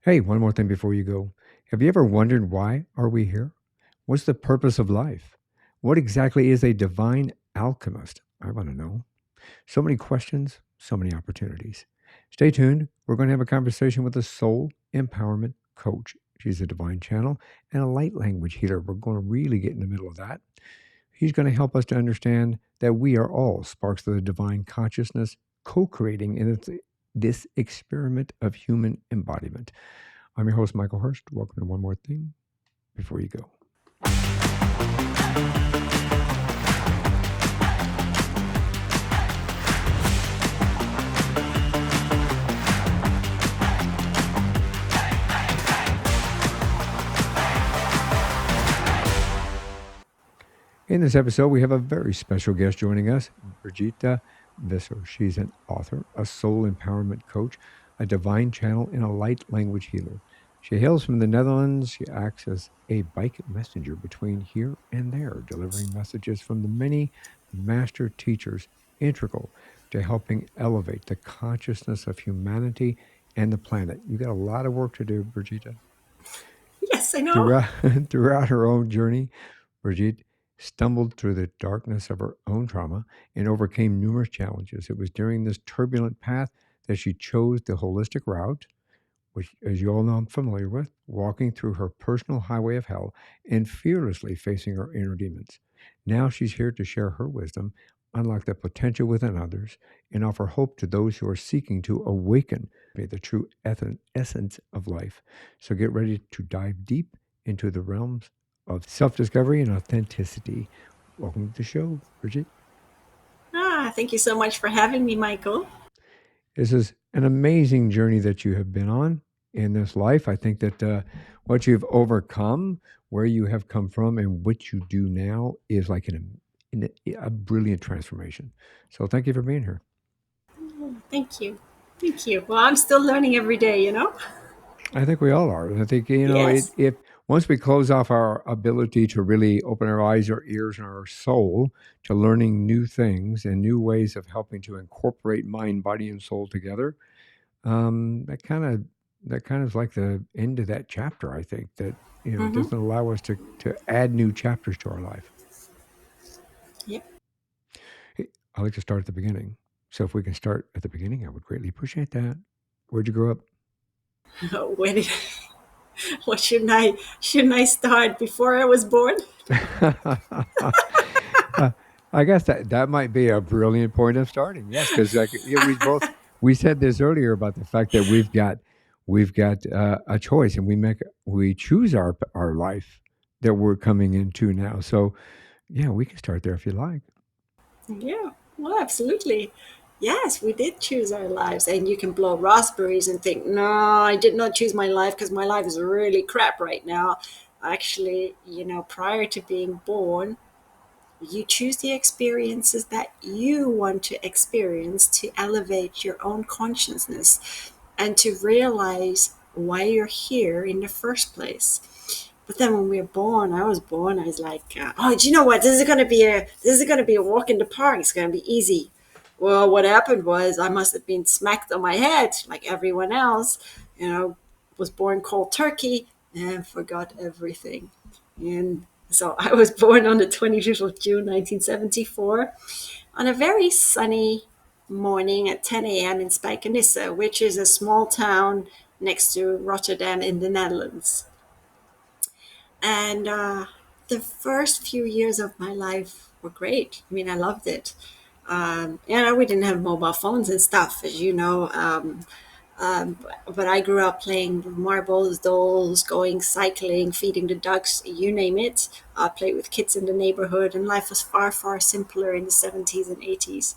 Hey, one more thing before you go. Have you ever wondered why are we here? What's the purpose of life? What exactly is a divine alchemist? I want to know. So many questions, so many opportunities. Stay tuned. We're going to have a conversation with a soul empowerment coach. She's a divine channel and a light language healer. We're going to really get in the middle of that. He's going to help us to understand that we are all sparks of the divine consciousness, co creating in this experiment of human embodiment. I'm your host, Michael Hurst. Welcome to One More Thing Before You Go. In this episode, we have a very special guest joining us, Birgitta Visser. She's an author, a soul empowerment coach, a divine channel, and a light language healer. She hails from the Netherlands. She acts as a bike messenger between here and there, delivering messages from the many master teachers integral to helping elevate the consciousness of humanity and the planet. You got a lot of work to do, Birgitta. Yes, I know. Throughout, throughout her own journey, Brigitte stumbled through the darkness of her own trauma and overcame numerous challenges. It was during this turbulent path that she chose the holistic route, which, as you all know, I'm familiar with, walking through her personal highway of hell and fearlessly facing her inner demons. Now she's here to share her wisdom, unlock the potential within others, and offer hope to those who are seeking to awaken the true essence of life. So get ready to dive deep into the realms of self discovery and authenticity. Welcome to the show, Bridget. Thank you so much for having me, Michael. This is an amazing journey that you have been on in this life. I think that what you've overcome, where you have come from, and what you do now is like a brilliant transformation. So thank you for being here. Thank you. Thank you. Well, I'm still learning every day, you know? I think we all are. And I think, Yes. if once we close off our ability to really open our eyes, our ears, and our soul to learning new things and new ways of helping to incorporate mind, body, and soul together, that kind of is like the end of that chapter. I think that Mm-hmm. doesn't allow us to add new chapters to our life. Yep. Hey, I like to start at the beginning. So if we can start at the beginning, I would greatly appreciate that. Where'd you grow up? Where did, what shouldn't I start before I was born? Uh, I guess that might be a brilliant point of starting. Yes, because like we said this earlier about the fact that we've got a choice and we choose our life that we're coming into now. So yeah, we can start there if you like. Yeah. Well, absolutely. Yes, we did choose our lives, and you can blow raspberries and think, no, I did not choose my life because my life is really crap right now. Actually, prior to being born, you choose the experiences that you want to experience to elevate your own consciousness and to realize why you're here in the first place. But then when we were born, I was like, oh, do you know what? This is gonna be a walk in the park. It's gonna be easy. Well, what happened was I must have been smacked on my head like everyone else. You know, was born cold turkey and forgot everything. And so I was born on the 25th of June, 1974, on a very sunny morning at 10 a.m. in Spijkenisse, which is a small town next to Rotterdam in the Netherlands. And the first few years of my life were great. I mean, I loved it. We didn't have mobile phones and stuff, as you know. But I grew up playing with marbles, dolls, going cycling, feeding the ducks, you name it. I played with kids in the neighborhood, and life was far, far simpler in the 70s and 80s.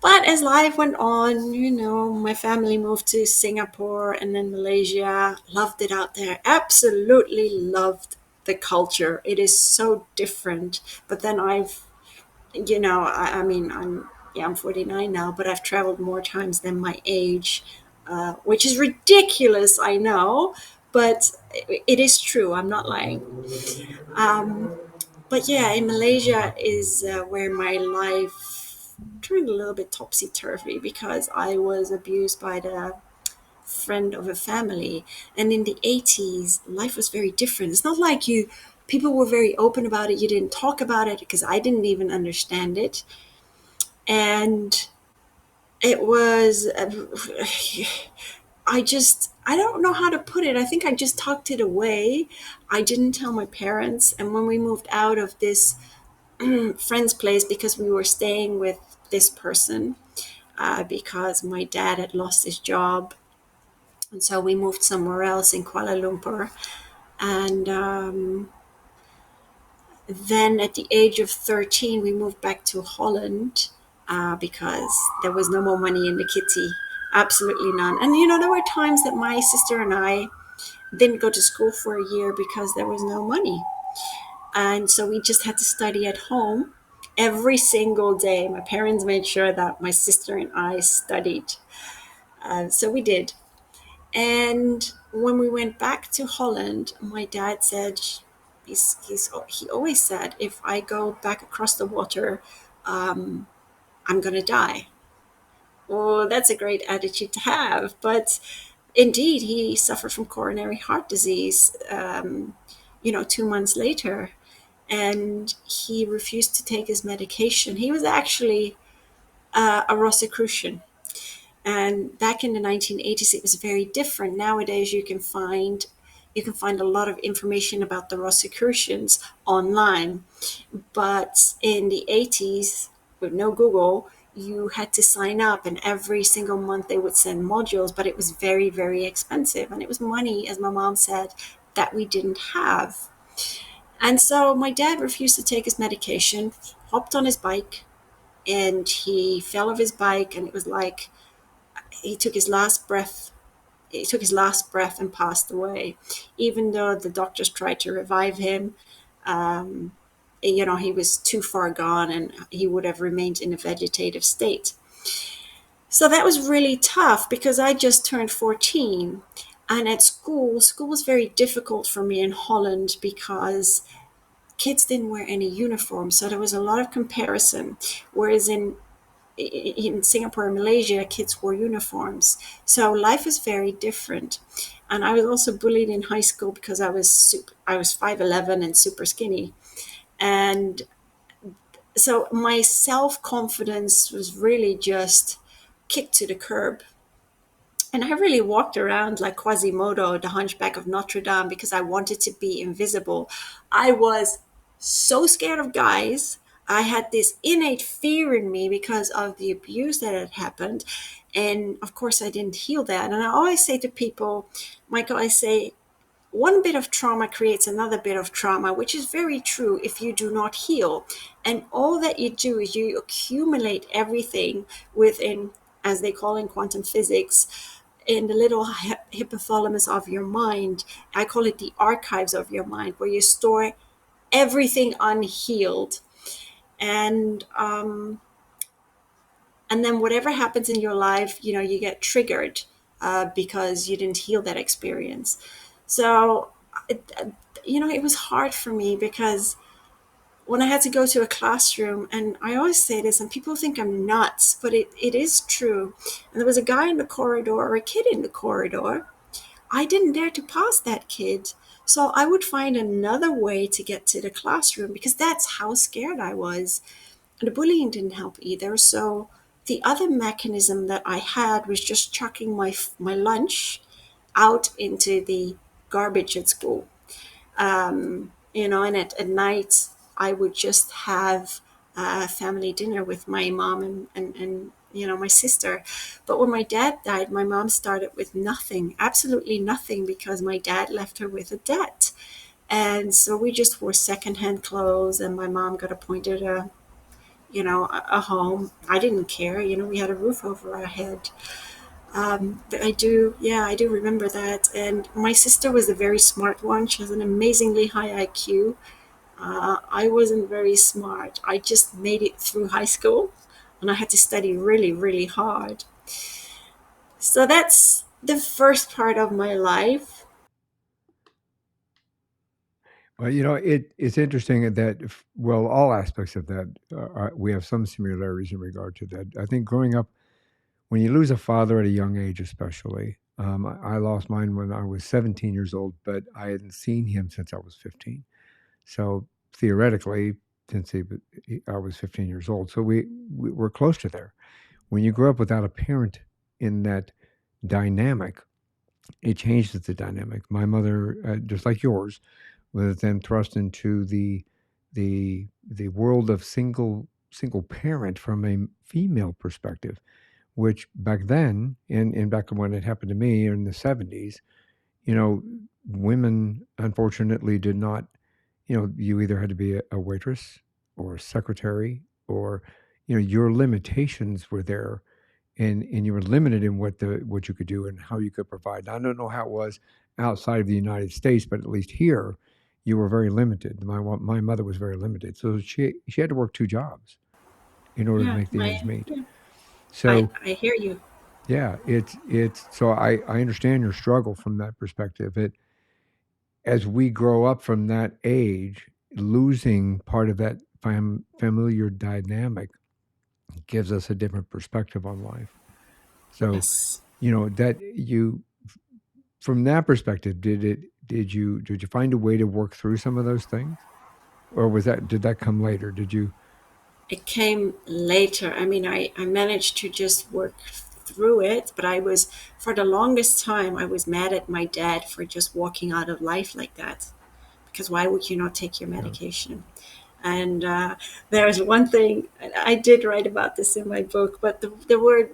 But as life went on, my family moved to Singapore and then Malaysia. Loved it out there. Absolutely loved the culture. It is so different. But then I mean, I'm 49 now, but I've traveled more times than my age, which is ridiculous, I know, but it is true. I'm not lying. Um, but yeah, in Malaysia is where my life turned a little bit topsy turvy because I was abused by the friend of a family. And in the 80s, life was very different. It's not like people were very open about it. You didn't talk about it because I didn't even understand it. And it was, I don't know how to put it. I think I just tucked it away. I didn't tell my parents. And when we moved out of this friend's place, because we were staying with this person, because my dad had lost his job. And so we moved somewhere else in Kuala Lumpur. And then at the age of 13, we moved back to Holland because there was no more money in the kitty. Absolutely none. And, there were times that my sister and I didn't go to school for a year because there was no money. And so we just had to study at home every single day. My parents made sure that my sister and I studied. So we did. And when we went back to Holland, my dad said, he always said, if I go back across the water, I'm going to die. Well, that's a great attitude to have. But indeed, he suffered from coronary heart disease, 2 months later. And he refused to take his medication. He was actually a Rosicrucian. And back in the 1980s, it was very different. Nowadays, you can find a lot of information about the Rosicrucians online. But in the 80s, with no Google, you had to sign up, and every single month they would send modules, but it was very, very expensive. And it was money, as my mom said, that we didn't have. And so my dad refused to take his medication, hopped on his bike, and he fell off his bike, and it was like he took his last breath. He took his last breath and passed away, even though the doctors tried to revive him. Um, he was too far gone, and he would have remained in a vegetative state. So that was really tough because I just turned 14. And at school was very difficult for me in Holland because kids didn't wear any uniforms. So there was a lot of comparison. Whereas in Singapore and Malaysia, kids wore uniforms. So life is very different. And I was also bullied in high school because I was 5'11" and super skinny. And so my self-confidence was really just kicked to the curb. And I really walked around like Quasimodo, the Hunchback of Notre Dame, because I wanted to be invisible. I was so scared of guys. I had this innate fear in me because of the abuse that had happened. And of course, I didn't heal that. And I always say to people, Michael, I say, one bit of trauma creates another bit of trauma, which is very true if you do not heal. And all that you do is you accumulate everything within, as they call in quantum physics, in the little hypothalamus of your mind. I call it the archives of your mind, where you store everything unhealed. And and then whatever happens in your life, you get triggered because you didn't heal that experience. So it was hard for me because when I had to go to a classroom, and I always say this, and people think I'm nuts, but it is true. And there was a guy in the corridor or a kid in the corridor. I didn't dare to pass that kid. So I would find another way to get to the classroom because that's how scared I was. And the bullying didn't help either. So the other mechanism that I had was just chucking my lunch out into the garbage at school. And at night, I would just have a family dinner with my mom and my sister. But when my dad died, my mom started with nothing, absolutely nothing, because my dad left her with a debt. And so we just wore secondhand clothes, and my mom got appointed a home. I didn't care. We had a roof over our head. But I do remember that. And my sister was a very smart one. She has an amazingly high IQ. I wasn't very smart. I just made it through high school, and I had to study really, really hard. So that's the first part of my life. Well, it's interesting that, well, all aspects of that, we have some similarities in regard to that. I think growing up, when you lose a father at a young age, especially, I lost mine when I was 17 years old, but I hadn't seen him since I was 15. So theoretically, since I was 15 years old, so we were close to there. When you grow up without a parent in that dynamic, it changes the dynamic. My mother, just like yours, was then thrust into the world of single parent from a female perspective, which back then, and back when it happened to me in the 70s, you know, women unfortunately did not, you either had to be a waitress or a secretary, or, your limitations were there, and you were limited in what you could do and how you could provide. I don't know how it was outside of the United States, but at least here, you were very limited. My mother was very limited, so she had to work two jobs in order to Yeah, make the ends meet. yeah. I So I hear you. yeah, it's so I understand your struggle from that perspective. It As we grow up from that age, losing part of that familiar dynamic gives us a different perspective on life. So, Yes. that you from that perspective, did you find a way to work through some of those things? Or did that come later? Did you It came later. I mean, I managed to just work through it, but for the longest time, I was mad at my dad for just walking out of life like that. Because why would you not take your yeah. medication? And there's one thing, I did write about this in my book, but there was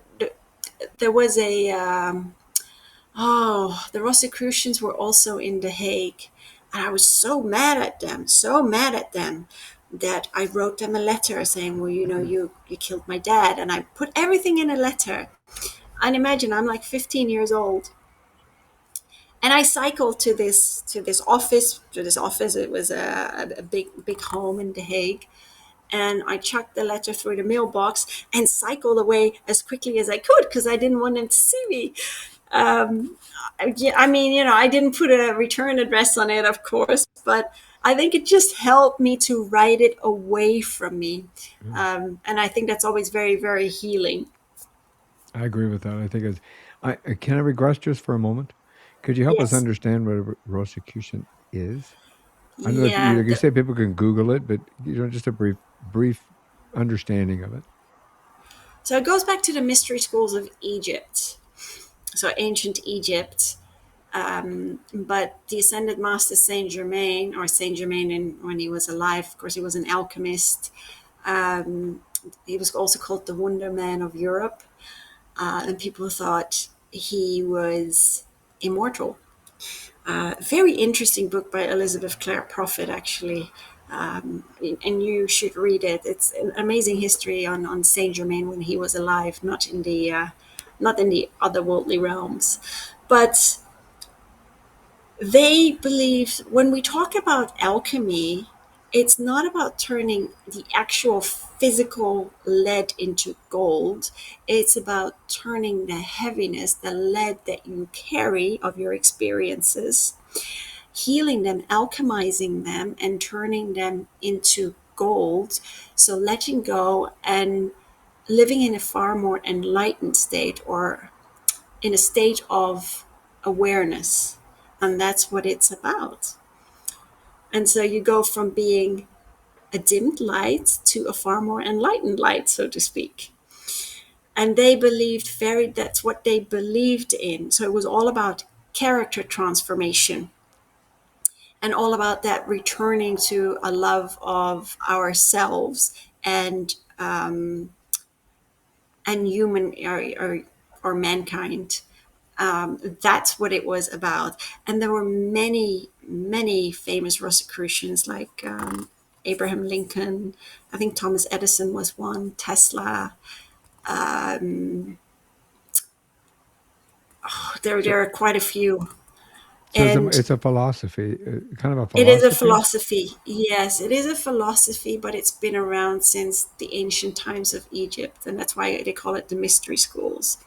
the Rosicrucians were also in The Hague. And I was so mad at them, so mad at them, that I wrote them a letter saying, well, you killed my dad. And I put everything in a letter. And imagine I'm like 15 years old. And I cycled to this office. It was a big home in The Hague. And I chucked the letter through the mailbox and cycled away as quickly as I could because I didn't want them to see me. Um, yeah, I mean, I didn't put a return address on it, of course, but I think it just helped me to write it away from me. Yeah. And I think that's always very, very healing. I agree with that. I think can I regress just for a moment? Could you help us Yes. understand what a Rosicrucian is? I know that Yeah. like you say people can Google it, but just a brief understanding of it. So it goes back to the mystery schools of Egypt. So ancient Egypt. But the ascended master Saint Germain, or Saint Germain when he was alive, of course, he was an alchemist. Um, he was also called the Wonder Man of Europe, and people thought he was immortal. Very interesting book by Elizabeth Clare Prophet, actually. And you should read it. It's an amazing history on Saint Germain when he was alive, not in the otherworldly realms, but they believe when we talk about alchemy, it's not about turning the actual physical lead into gold. It's about turning the heaviness, the lead that you carry of your experiences, healing them, alchemizing them, and turning them into gold. So letting go and living in a far more enlightened state, or in a state of awareness. And that's what it's about. And so you go from being a dimmed light to a far more enlightened light, so to speak. And that's what they believed in. So it was all about character transformation and all about that returning to a love of ourselves and human, or mankind. That's what it was about. And there were many, many famous Rosicrucians like Abraham Lincoln. I think Thomas Edison was one, Tesla. So, There are quite a few. so And it's a philosophy, kind of a it is a philosophy. philosophy. Yes, it is a philosophy, but it's been around since the ancient times of Egypt. And that's why they call it the mystery schools.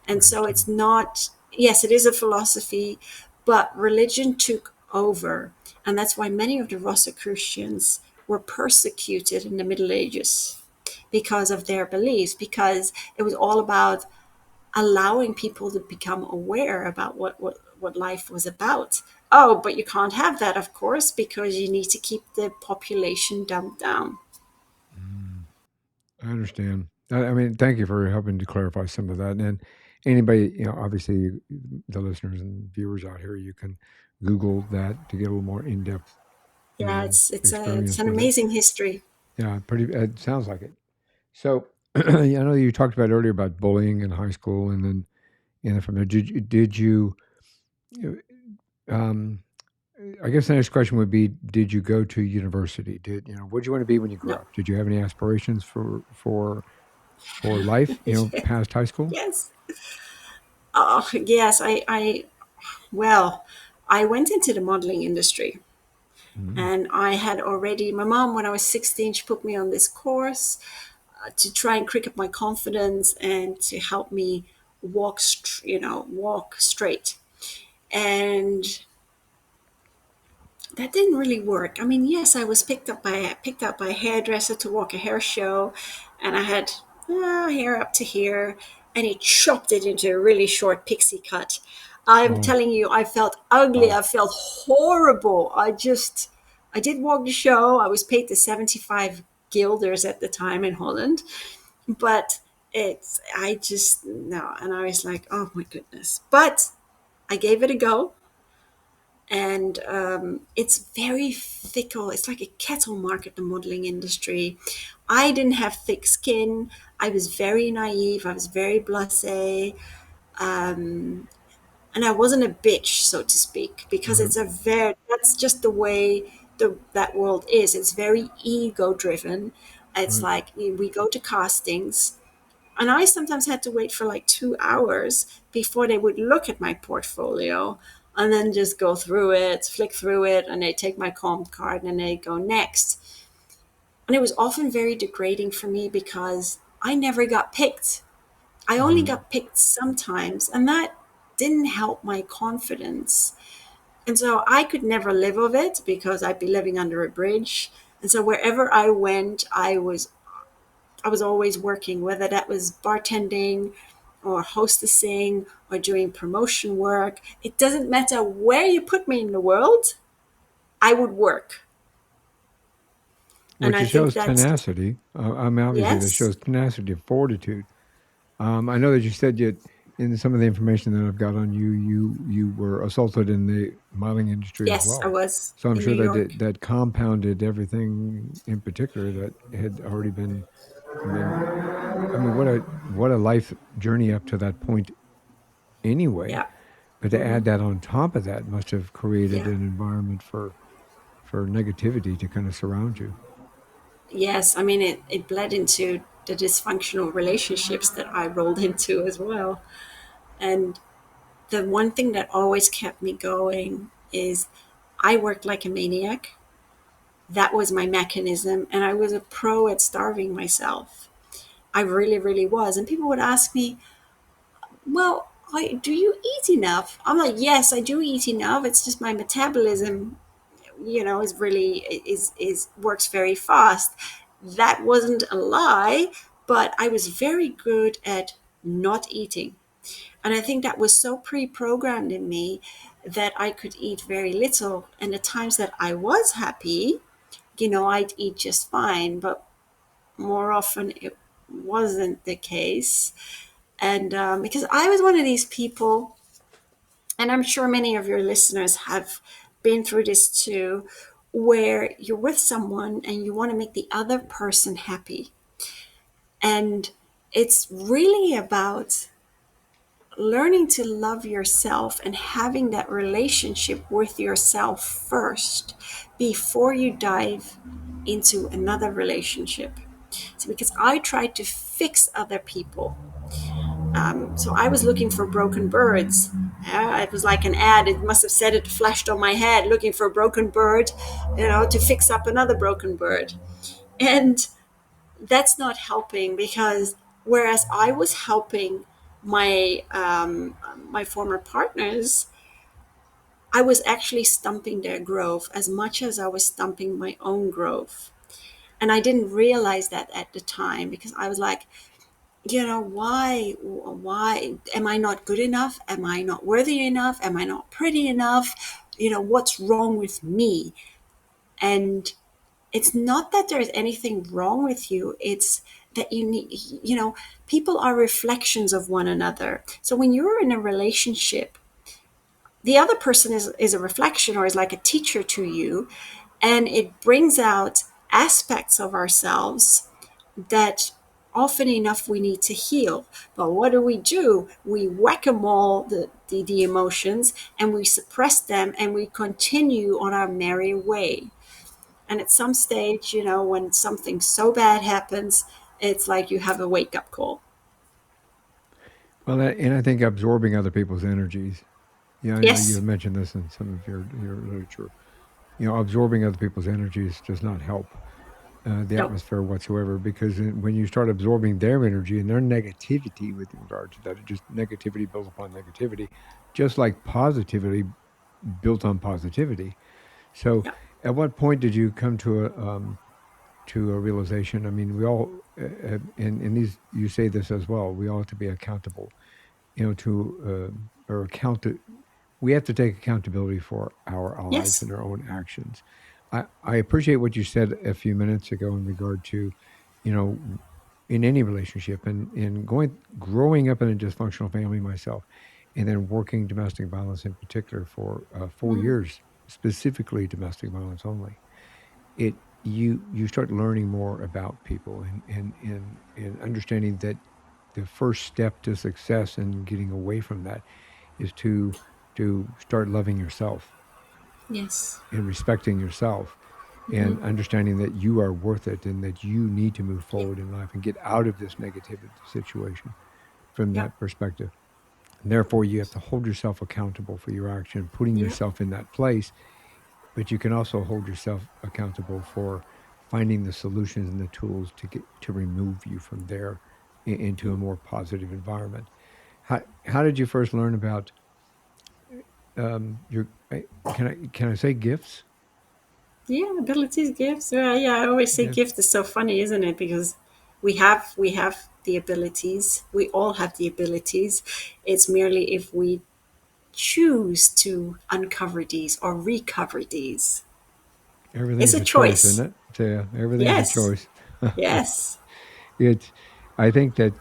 I And so understand. it's not, yes, it is a philosophy, but religion took over. And that's why many of the Rosicrucians were persecuted in the Middle Ages because of their beliefs, because it was all about allowing people to become aware about what life was about. Oh, but you can't have that, of course, because you need to keep the population dumped down. Mm, I understand. I mean, thank you for helping to clarify some of that. And anybody, obviously, the listeners and viewers out here, you can Google that to get a little more in depth, Yeah, it's experience an with it. amazing history. Yeah, pretty. It sounds like it. So, I know you talked about earlier about bullying in high school, and then from there, um, I guess the next question would be, did you go to university? What did you want to be when you grew No. up? Did you have any aspirations for life, past high school? Yes. Oh, yes. Well, I went into the modeling industry, Mm, and I had already, my mom, when I was 16, she put me on this course to try and crick up my confidence and to help me walk straight. And that didn't really work. I mean, yes, I was picked up by a hairdresser to walk a hair show, and I had hair up to here, and he chopped it into a really short pixie cut. I'm oh, telling you, I felt ugly. wow. I felt horrible. I did walk the show. I was paid the 75 guilders at the time in Holland, but I just, no. And I was like, oh my goodness. But I gave it a go, and it's very fickle. It's like a cattle market, the modeling industry. I didn't have thick skin. I was very naive. I was very blasé, and I wasn't a bitch, so to speak, because Right, that's just the way that world is. It's very ego driven. It's right. like we go to castings, and I sometimes had to wait for like 2 hours before they would look at my portfolio and then just go through it, flick through it, and they take my comp card and they go next. And it was often very degrading for me because I never got picked. I only Mm, got picked sometimes, and that didn't help my confidence. And so I could never live of it because I'd be living under a bridge. And so wherever I went, I was always working, whether that was bartending or hostessing or doing promotion work. It doesn't matter where you put me in the world, I would work. And which I it think shows that's, tenacity. I mean, obviously, that yes, shows tenacity and fortitude. I know that you said you in some of the information that I've got on you, you were assaulted in the modeling industry as yes, I well. was So I'm in New sure York. that compounded everything in particular that had already been. I mean, what a life journey up to that point anyway. Yeah. But to Hmm. add that on top of that must have created Yeah. an environment for negativity to kind of surround you. Yes. I mean, it bled into the dysfunctional relationships that I rolled into as well. And the one thing that always kept me going is I worked like a maniac. That was my mechanism. And I was a pro at starving myself. I really, really was. And people would ask me, well, do you eat enough? I'm like, yes, I do eat enough. It's just my metabolism, is really, is works very fast. That wasn't a lie, but I was very good at not eating. And I think that was so pre programmed in me that I could eat very little. And the times that I was happy, I'd eat just fine. But more often it wasn't the case. And because I was one of these people, and I'm sure many of your listeners have been through this too, where you're with someone and you want to make the other person happy. And it's really about learning to love yourself and having that relationship with yourself first before you dive into another relationship. So, because I tried to fix other people, so I was looking for broken birds. It was like an ad. It must have said it flashed on my head, looking for a broken bird, to fix up another broken bird. And that's not helping because whereas I was helping my former partners, I was actually stumping their growth as much as I was stumping my own growth. And I didn't realize that at the time because I was like, why am I not good enough? Am I not worthy enough? Am I not pretty enough? What's wrong with me? And it's not that there's anything wrong with you. It's that people are reflections of one another. So when you're in a relationship, the other person is a reflection, or is like a teacher to you, and it brings out aspects of ourselves that often enough we need to heal. But what do? We whack-a-mole the emotions, and we suppress them, and we continue on our merry way. And at some stage, when something so bad happens, it's like you have a wake-up call. Well, and I think absorbing other people's energies. Yeah, I know you've Yes. mentioned this in some of your literature. Absorbing other people's energies does not help the No. atmosphere whatsoever, because when you start absorbing their energy and their negativity with regard to that, it just negativity builds upon negativity, just like positivity built on positivity. So, Yeah. at what point did you come to a realization? I mean, we all, and these you say this as well. We all have to be accountable, to or account. We have to take accountability for our lives Yes. and our own actions. I appreciate what you said a few minutes ago in regard to, you know, in any relationship, and growing up in a dysfunctional family myself, and then working domestic violence in particular for 4 years, specifically domestic violence only. You start learning more about people, and understanding that the first step to success and getting away from that is to start loving yourself Yes. and respecting yourself, Hmm. and understanding that you are worth it and that you need to move Yeah. forward in life and get out of this negative situation from Yeah. that perspective. And therefore, you have to hold yourself accountable for your action, putting Yeah. yourself in that place. But you can also hold yourself accountable for finding the solutions and the tools to remove you from there into a more positive environment. How did you first learn about your? Can I say gifts? Yeah, abilities, gifts. Yeah, I always say Gifts. gift is so funny, isn't it? Because we have the abilities. We all have the abilities. It's merely if we choose to uncover these or recover these. It's Everything's a a choice, isn't choice. it? Yeah, everything's a Yes. choice. Yes. It's. I think that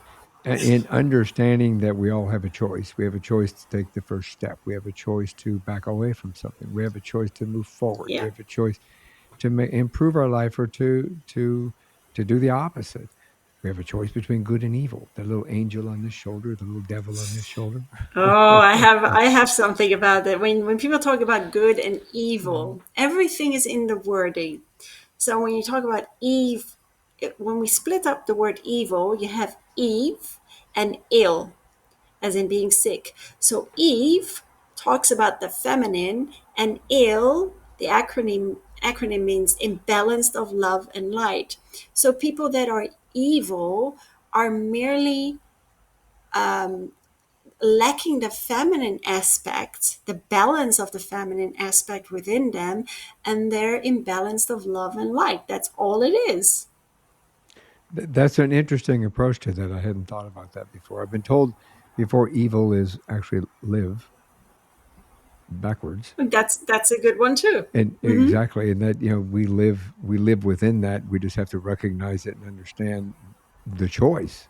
in understanding that we all have a choice, we have a choice to take the first step. We have a choice to back away from something. We have a choice to move forward. We Yeah. have a choice to improve our life, or to do the opposite. We have a choice between good and evil. The little angel on this shoulder, the little devil on this shoulder. Oh, I have something about that. When people talk about good and Mhm. evil, everything is in the wording. So when you talk about Eve, when we split up the word evil, you have Eve and ill, as in being sick. So Eve talks about the feminine, and ill, the acronym means imbalanced of love and light. So people that are evil are merely lacking the feminine aspect, the balance of the feminine aspect within them, and they're imbalanced of love and light. That's all it is. That's an interesting approach to that. I hadn't thought about that before. I've been told before evil is actually live backwards. That's a good one too. And Hmm. exactly, and that we live within that. We just have to recognize it and understand the choice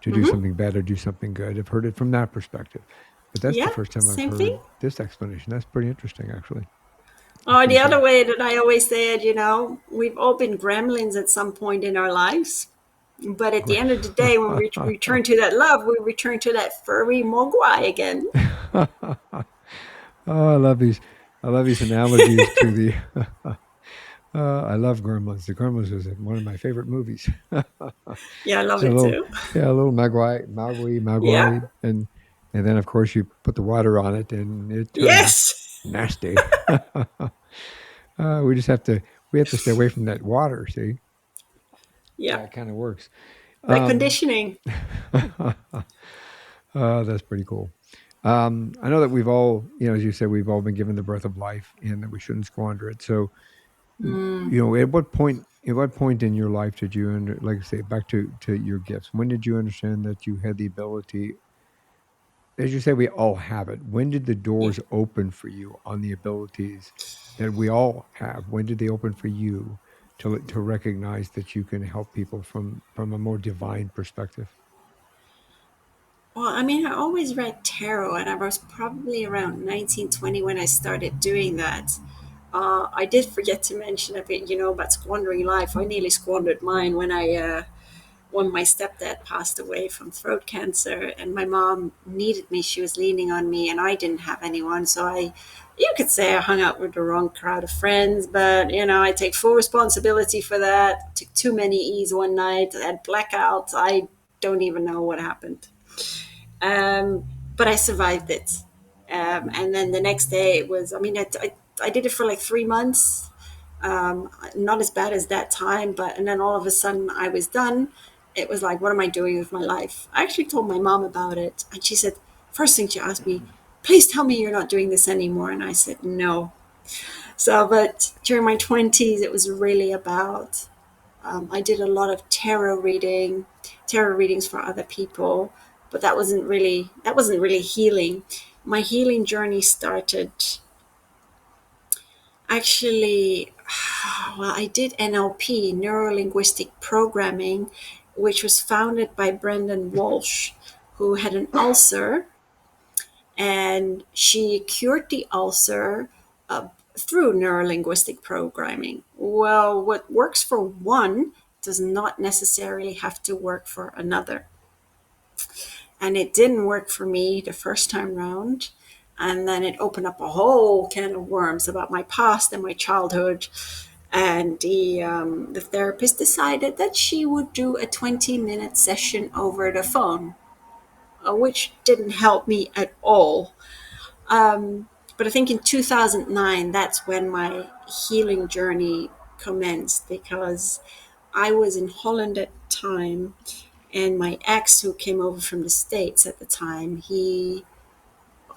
to do Hmm. something bad or do something good. I've heard it from that perspective, but that's the Yeah, first time I've same thing. heard this explanation. That's pretty interesting, actually. I Or the appreciate other it. way that I always say it, we've all been gremlins at some point in our lives. But at the end of the day, when we return to that love, we return to that furry mogwai again. Oh, I love these. I love these analogies to the. I love Gremlins. The Gremlins was one of my favorite movies. Yeah, I love So a it little, too. yeah, a little Yeah. Magui, and then of course you put the water on it, and it turns Yes. nasty. We just have to stay away from that water. See, Yeah. that kind of works. Like Um, conditioning. that's pretty cool. I know that we've all, as you said, we've all been given the breath of life, and that we shouldn't squander it. So, You know, at what point in your life did you like I say, back to your gifts, when did you understand that you had the ability, as you say, we all have it. When did the Yeah. doors open for you on the abilities that we all have? When did they open for you to recognize that you can help people from a more divine perspective? Well, I mean, I always read tarot, and I was probably around 1920 when I started doing that. I did forget to mention a bit, about squandering life. I nearly squandered mine when my stepdad passed away from throat cancer, and my mom needed me. She was leaning on me, and I didn't have anyone. So you could say I hung out with the wrong crowd of friends, but I take full responsibility for that. Took too many E's one night, had blackouts. I don't even know what happened. But I survived it. And then the next day it was, I mean, I did it for like 3 months. Not as bad as that time, and then all of a sudden I was done. It was like, what am I doing with my life? I actually told my mom about it, and she said, first thing she asked me, please tell me you're not doing this anymore. And I said, no. So, but during my 20s, it was really about, I did a lot of tarot readings for other people, but that wasn't really healing. My healing journey started actually. Well, I did NLP, neuro linguistic programming, which was founded by Brendan Walsh, who had an ulcer, and she cured the ulcer through neurolinguistic programming. Well, what works for one does not necessarily have to work for another. And it didn't work for me the first time round. And then it opened up a whole can of worms about my past and my childhood. And the therapist decided that she would do a 20-minute session over the phone, which didn't help me at all. But I think in 2009, that's when my healing journey commenced, because I was in Holland at the time, and my ex, who came over from the States at the time, he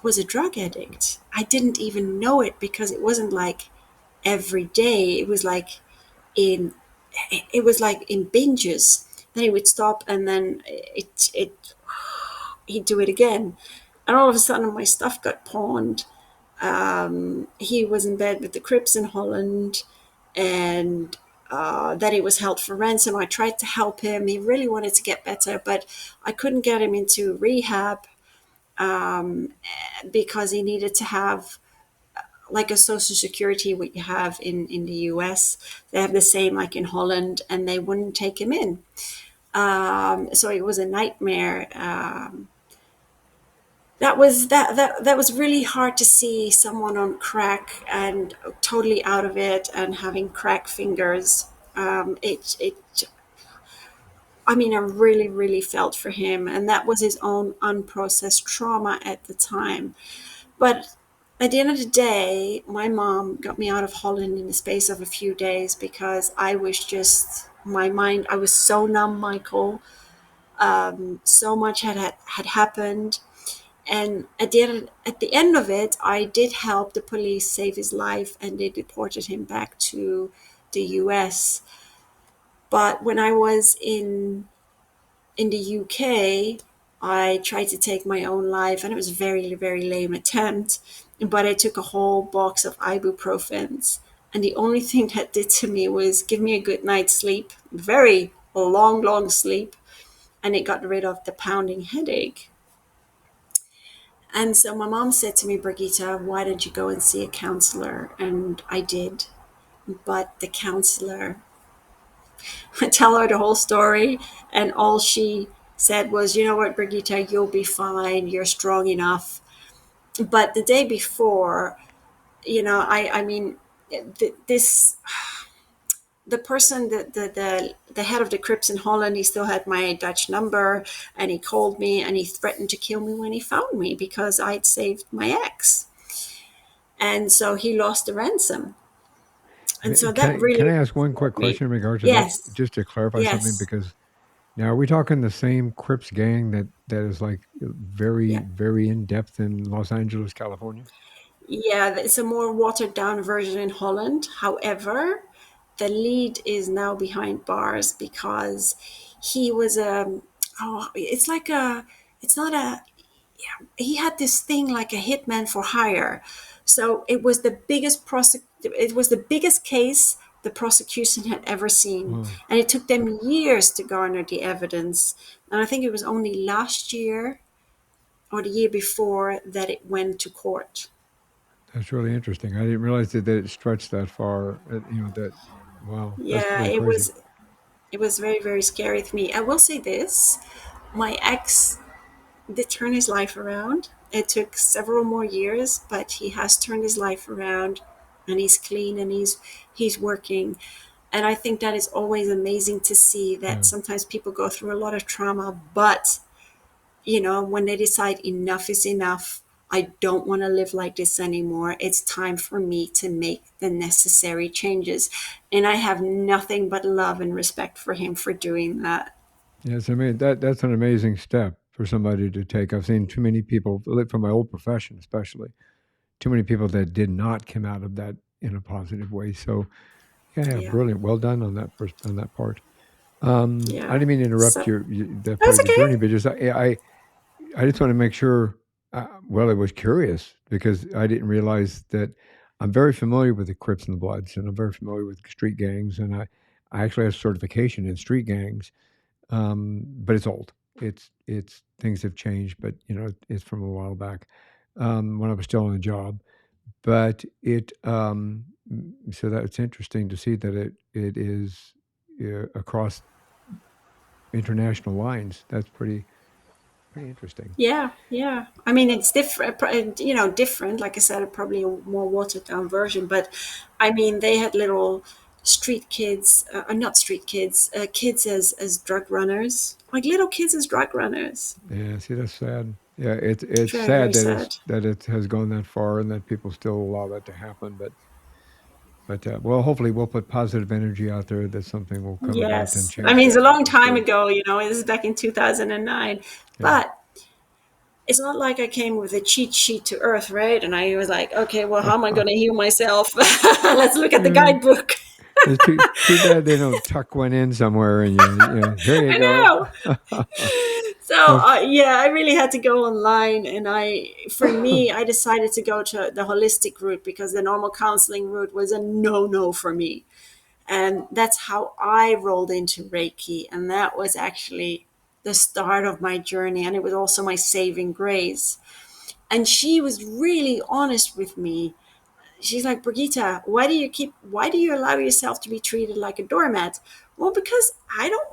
was a drug addict. I didn't even know it because it wasn't like every day. In it was like in binges. Then he would stop, and then he'd do it again. And all of a sudden, my stuff got pawned. He was in bed with the Crips in Holland, and that he was held for ransom. I tried to help him. He really wanted to get better, but I couldn't get him into rehab because he needed to have like a social security what you have in the US. They have the same like in Holland, and they wouldn't take him in. So it was a nightmare. That was really hard to see someone on crack and totally out of it and having crack fingers. It I mean, I really, really felt for him, and that was his own unprocessed trauma at the time. But at the end of the day, my mom got me out of Holland in the space of a few days because I was just my mind. I was so numb, Michael. So much had happened, and at the end of it, I did help the police save his life, and they deported him back to the U.S. But when I was in the UK, I tried to take my own life, and it was a very, very lame attempt. But I took a whole box of ibuprofens, and the only thing that did to me was give me a good night's sleep, very long, long sleep, and it got rid of the pounding headache. And so my mom said to me, Birgitta, why don't you go and see a counselor? And I did. But the counselor, I tell her the whole story, and all she said was, you know what, Brigitte, you'll be fine. You're strong enough. But the day before, I mean, this the person, the head of the Crips in Holland, he still had my Dutch number, and he called me and he threatened to kill me when he found me because I'd saved my ex, and so he lost the ransom, and so Can that I really ask one quick scared me. question in regards to that, Yes, just to clarify something? yes, Because now are we talking the same Crips gang that is like very yeah. very in depth in Los Angeles, California? Yeah, it's a more watered down version in Holland. However, the lead is now behind bars because he was it's like a, it's not a, he had this thing like a hitman for hire. So it was the biggest it was the biggest case the prosecution had ever seen, Wow, and it took them years to garner the evidence. And I think it was only last year or the year before that it went to court. that's really interesting. I didn't realize that it stretched that far. That wow, that's Yeah, really crazy. it was very, very scary to me. I will say this: my ex did turn his life around. It took several more years, but he has turned his life around, and he's clean, and he's working. And I think that is always amazing to see that Yeah. sometimes people go through a lot of trauma, but when they decide enough is enough, I don't want to live like this anymore. It's time for me to make the necessary changes. And I have nothing but love and respect for him for doing that. Yes, I mean that's an amazing step for somebody to take. I've seen too many people, like, from my old profession especially, too many people that did not come out of that in a positive way. So yeah, yeah, Yeah. brilliant. Well done on on that part. I Yeah. didn't mean to interrupt So that part that's of your journey, okay. but just I just want to make sure. Well, I was curious because I didn't realize that I'm very familiar with the Crips and the Bloods, and I'm very familiar with street gangs, and I actually have certification in street gangs, but it's old. It's things have changed, but it's from a while back when I was still on the job. But so that it's interesting to see that it is across international lines. That's pretty interesting. Yeah, yeah. I mean, it's different, different. Like I said, probably a more watered down version. But I mean, they had little street kids, not street kids, kids as drug runners, like little kids as drug runners. Yeah, see, that's sad. Yeah, it's Very, sad very sad. that it has gone that far and that people still allow that to happen. But well, hopefully we'll put positive energy out there that something will come about and Yes. I change mean, it's a that, long which is time good. ago, this is back in 2009. Yeah. But it's not like I came with a cheat sheet to Earth, right? And I was like, okay, well, how am I going to heal myself? Let's look at the Yeah. guidebook. It's too bad they don't tuck one in somewhere and here you I go. know. So Well, yeah, I really had to go online, and for me, I decided to go to the holistic route because the normal counseling route was a no for me, and that's how I rolled into Reiki, and that was actually the start of my journey, and it was also my saving grace. And she was really honest with me. She's like, Brigitta, why do you allow yourself to be treated like a doormat? Well, because I don't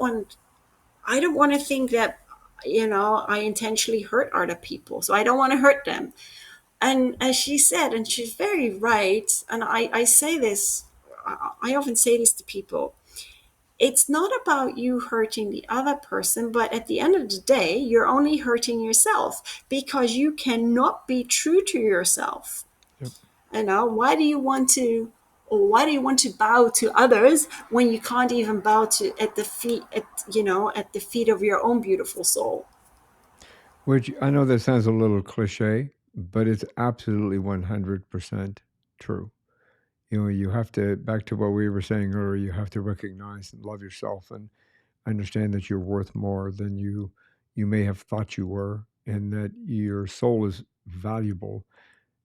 want to think that, I intentionally hurt other people. So I don't want to hurt them. And as she said, and she's very right, and I say this, I often say this to people, it's not about you hurting the other person, but at the end of the day, you're only hurting yourself because you cannot be true to yourself. yep. Why do you want to, or why do you want to bow to others when you can't even bow to at the feet at the feet of your own beautiful soul? Which I know that sounds a little cliche, but it's absolutely 100% true. You have to, back to what we were saying earlier, you have to recognize and love yourself and understand that you're worth more than you may have thought you were, and that your soul is valuable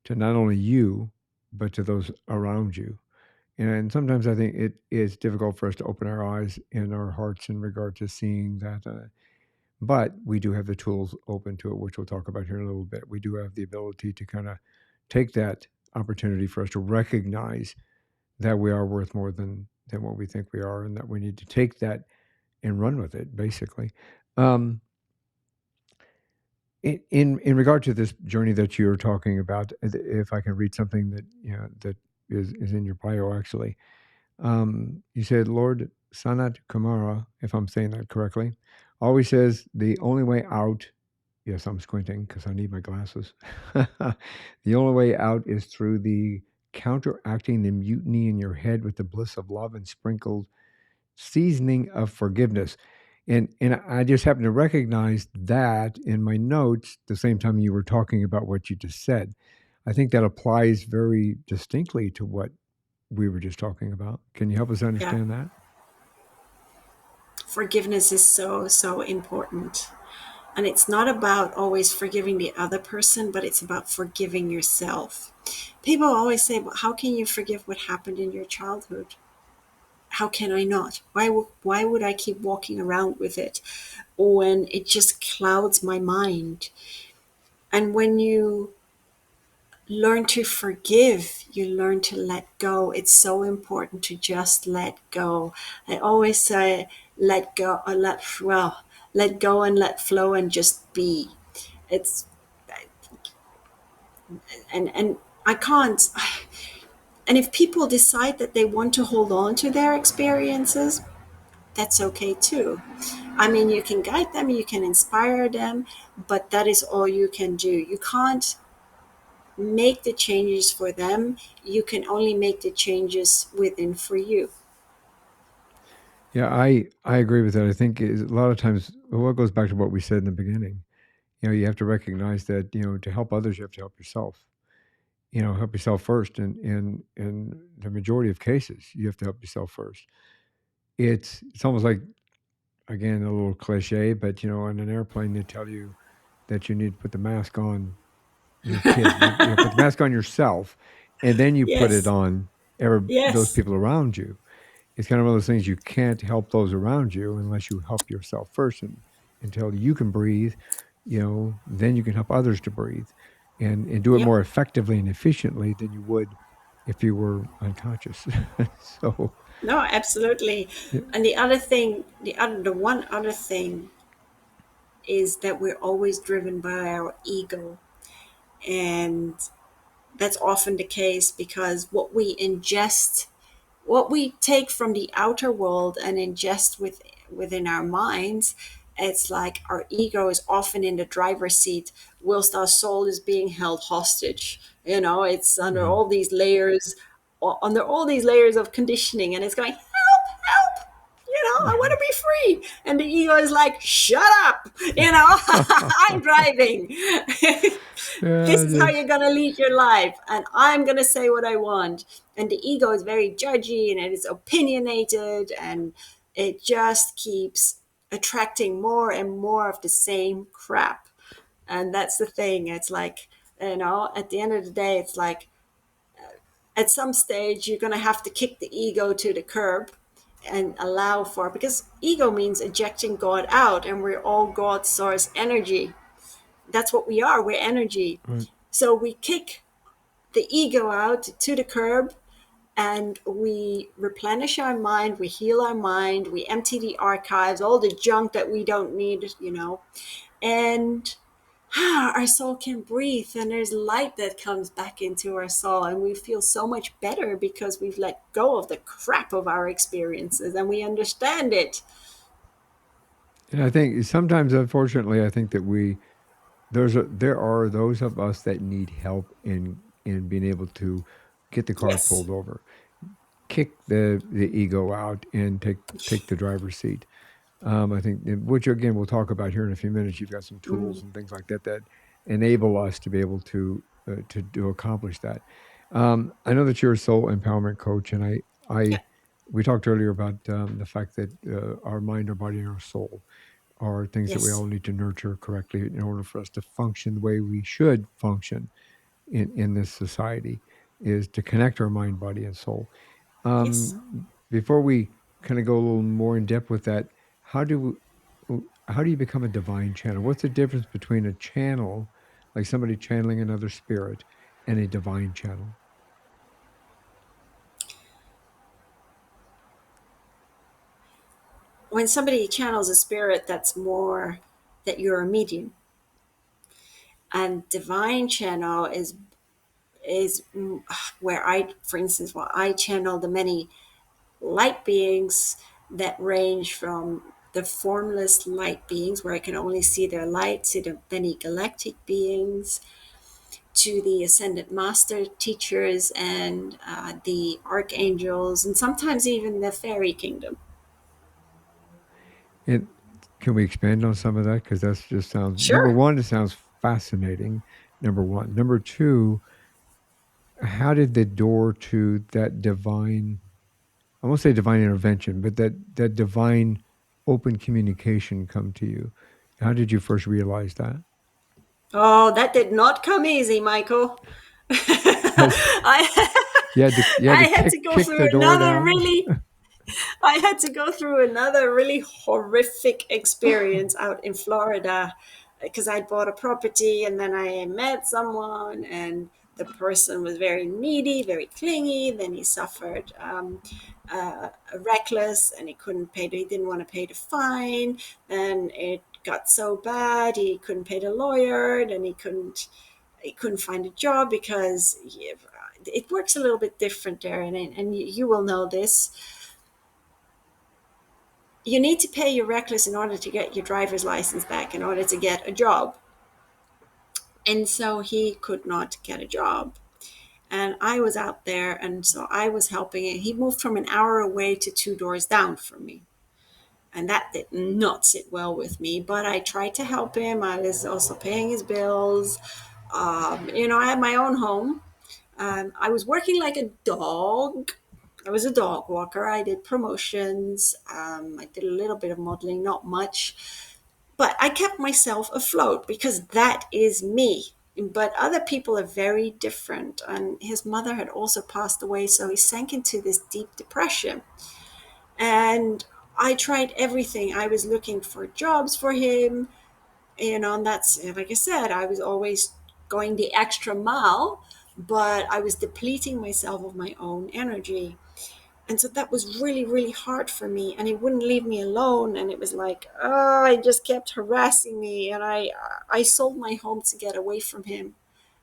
to not only you but to those around you. And sometimes I think it is difficult for us to open our eyes and our hearts in regard to seeing that. But we do have the tools open to it, which we'll talk about here in a little bit. We do have the ability to kind of take that opportunity for us to recognize that we are worth more than what we think we are, and that we need to take that and run with it, basically. Um, in regard to this journey that you're talking about, if I can read something that that is in your bio, actually, you said Lord Sanat Kumara, if I'm saying that correctly, always says the only way out. Yes, I'm squinting because I need my glasses. The only way out is through the counteracting the mutiny in your head with the bliss of love and sprinkled seasoning of forgiveness. And I just happened to recognize that in my notes the same time you were talking about what you just said. I think that applies very distinctly to what we were just talking about. Can you help us Yeah. understand that? Forgiveness is so, so important. And it's not about always forgiving the other person, but it's about forgiving yourself. People always say, "Well, how can you forgive what happened in your childhood?" How can I not? Why would I keep walking around with it when it just clouds my mind? And when you learn to forgive, you learn to let go. It's so important to just let go. I always say, let go, or let go and let flow and just be. It's and I can't. And if people decide that they want to hold on to their experiences, that's okay too. I mean, you can guide them, you can inspire them, but that is all you can do. You can't make the changes for them. You can only make the changes within for you. Yeah, I agree with that. I think a lot of times, well, it goes back to what we said in the beginning. You have to recognize that, to help others, you have to help yourself. Help yourself first. And in the majority of cases, you have to help yourself first. It's almost like, again, a little cliche, but on an airplane they tell you that you need to put the mask on your kid. Put the mask on yourself, and then you put it Yes, on those yes, people around you. It's kind of one of those things, you can't help those around you unless you help yourself first, and until you can breathe, then you can help others to breathe, and do it yep. more effectively and efficiently than you would if you were unconscious. So, No, absolutely. yeah, And the one other thing is that we're always driven by our ego. And that's often the case because what we take from the outer world and ingest within our minds, it's like our ego is often in the driver's seat whilst our soul is being held hostage. It's mhm. under all these layers of conditioning, and it's going, help, help, I want to be free. And the ego is like, shut up, I'm driving. Yeah, This it is how you're is. going to lead your life, and I'm going to say what I want. And the ego is very judgy and it is opinionated, and it just keeps attracting more and more of the same crap. And that's the thing. It's like, at the end of the day, it's like at some stage you're going to have to kick the ego to the curb and allow for, because ego means ejecting God out, and we're all God's source energy. That's what we are. We're energy. Right. So we kick the ego out to the curb, and we replenish our mind, we heal our mind, we empty the archives, all the junk that we don't need, and our soul can breathe, and there's light that comes back into our soul, and we feel so much better because we've let go of the crap of our experiences and we understand it. And I think sometimes, unfortunately, I think that there are those of us that need help in being able to get the car Yes. pulled over, kick the ego out, and take the driver's seat. I think, which again we'll talk about here in a few minutes. You've got some Mm, tools and things like that that enable us to be able to accomplish that. I know that you're a soul empowerment coach, and I yeah. we talked earlier about the fact that our mind, our body, and our soul are things that we Yes. all need to nurture correctly in order for us to function the way we should function in this society, is to connect our mind, body, and soul. Yes. Before we kind of go a little more in depth with that, how do how do you become a divine channel? What's the difference between a channel, like somebody channeling another spirit, and a divine channel? When somebody channels a spirit, that's more that you're a medium. And divine channel is where for instance, well, I channel the many light beings that range from the formless light beings, where I can only see their light, see the many galactic beings, to the ascended master teachers and the archangels, and sometimes even the fairy kingdom. And can we expand on some of that? Because that's just sounds, number Sure. one, it sounds fascinating. Number one. Number two, how did the door to that divine, I won't say divine intervention, but that divine open communication come to you? How did you first realize that? Oh, that did not come easy, Michael. Yes. I You had I to had to go kick the through door another down. really I had to go through another really horrific experience out in Florida because I bought a property and then I met someone and the person was very needy, very clingy. Then he suffered reckless and he didn't want to pay the fine. Then it got so bad he couldn't pay the lawyer. Then he couldn't find a job because it works a little bit different there, and you will know this. You need to pay your reckless in order to get your driver's license back in order to get a job. And so he could not get a job. And I was out there, and so I was helping him. He moved from an hour away to two doors down from me. And that did not sit well with me, but I tried to help him. I was also paying his bills. I had my own home. I was working like a dog. I was a dog walker. I did promotions. I did a little bit of modeling, not much. But I kept myself afloat because that is me. But other people are very different. And his mother had also passed away. So he sank into this deep depression. And I tried everything. I was looking for jobs for him. And that's, like I said, I was always going the extra mile, but I was depleting myself of my own energy. And so that was really, really hard for me. And he wouldn't leave me alone. And it was like, oh, I just kept harassing me. And I sold my home to get away from him.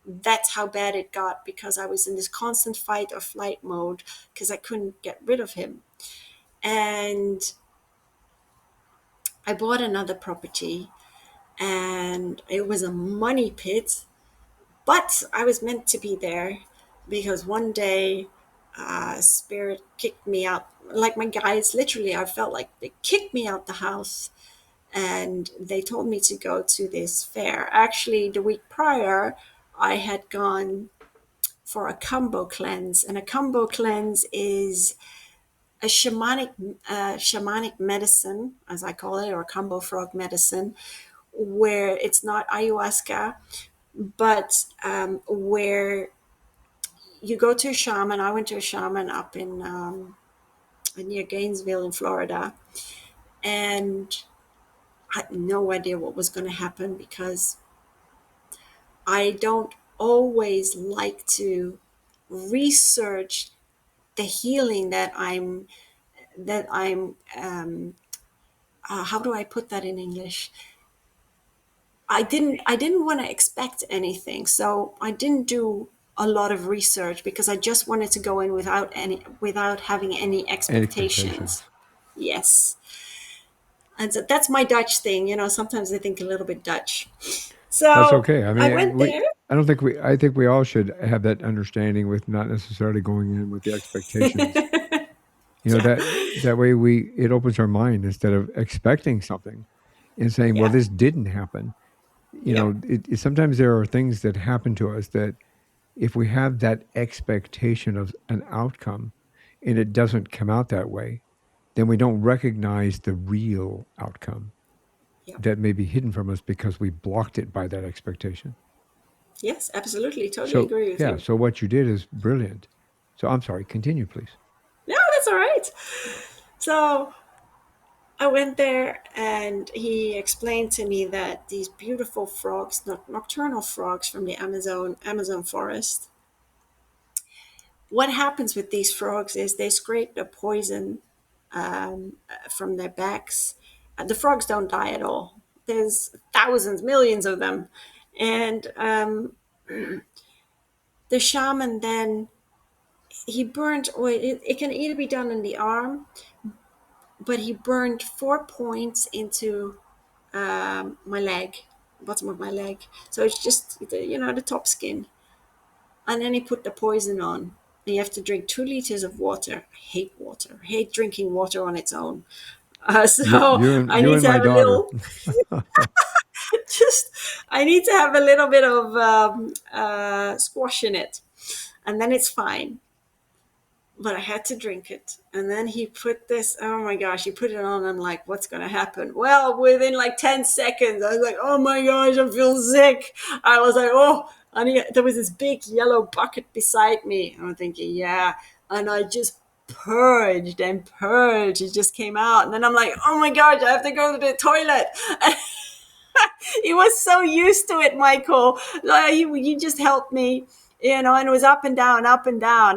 That's how bad it got because I was in this constant fight or flight mode because I couldn't get rid of him. And I bought another property and it was a money pit, but I was meant to be there because one day spirit kicked me out. Like my guides, literally, I felt like they kicked me out the house and they told me to go to this fair. Actually, the week prior, I had gone for a combo cleanse, and a combo cleanse is a shamanic medicine, as I call it, or combo frog medicine, where it's not ayahuasca, but where you go to a shaman. I went to a shaman up in near Gainesville in Florida, and I had no idea what was going to happen because I don't always like to research the healing that I'm how do I put that in English? I didn't want to expect anything, so I didn't do a lot of research because I just wanted to go in without having any expectations. Expectations. Yes. And so that's my Dutch thing, sometimes I think a little bit Dutch. That's So okay. I I mean, went there. I think we all should have that understanding with not necessarily going in with the expectations. Yeah. That way it opens our mind instead of expecting something and saying, well, Yeah. this didn't happen. Yeah. Sometimes there are things that happen to us that if we have that expectation of an outcome and it doesn't come out that way, then we don't recognize the real outcome Yeah. that may be hidden from us because we blocked it by that expectation. Yes, absolutely. Totally So, agree with yeah, you. so what you did is brilliant. So, I'm sorry, continue, please. No, that's all right. So I went there and he explained to me that these beautiful frogs, nocturnal frogs from the Amazon forest, what happens with these frogs is they scrape the poison from their backs. The frogs don't die at all. There's thousands, millions of them. And the shaman then, he burned oil. It can either be done in the arm, but he burned 4 points into my leg, bottom of my leg. So it's just the top skin, and then he put the poison on. And you have to drink 2 liters of water. I hate water. I hate drinking water on its own. So I You need and to my have a daughter. little. Just I need to have a little bit of squash in it. and then it's fine. But I had to drink it. And then he put this, oh my gosh, he put it on. I'm like, what's going to happen? Well, within like 10 seconds, I was like, oh my gosh, I feel sick. I was like, oh, and there was this big yellow bucket beside me. I'm thinking, yeah. And I just purged and purged. It just came out. And then I'm like, oh my gosh, I have to go to the toilet. He was so used to it, Michael. Like, he just helped me, and it was up and down.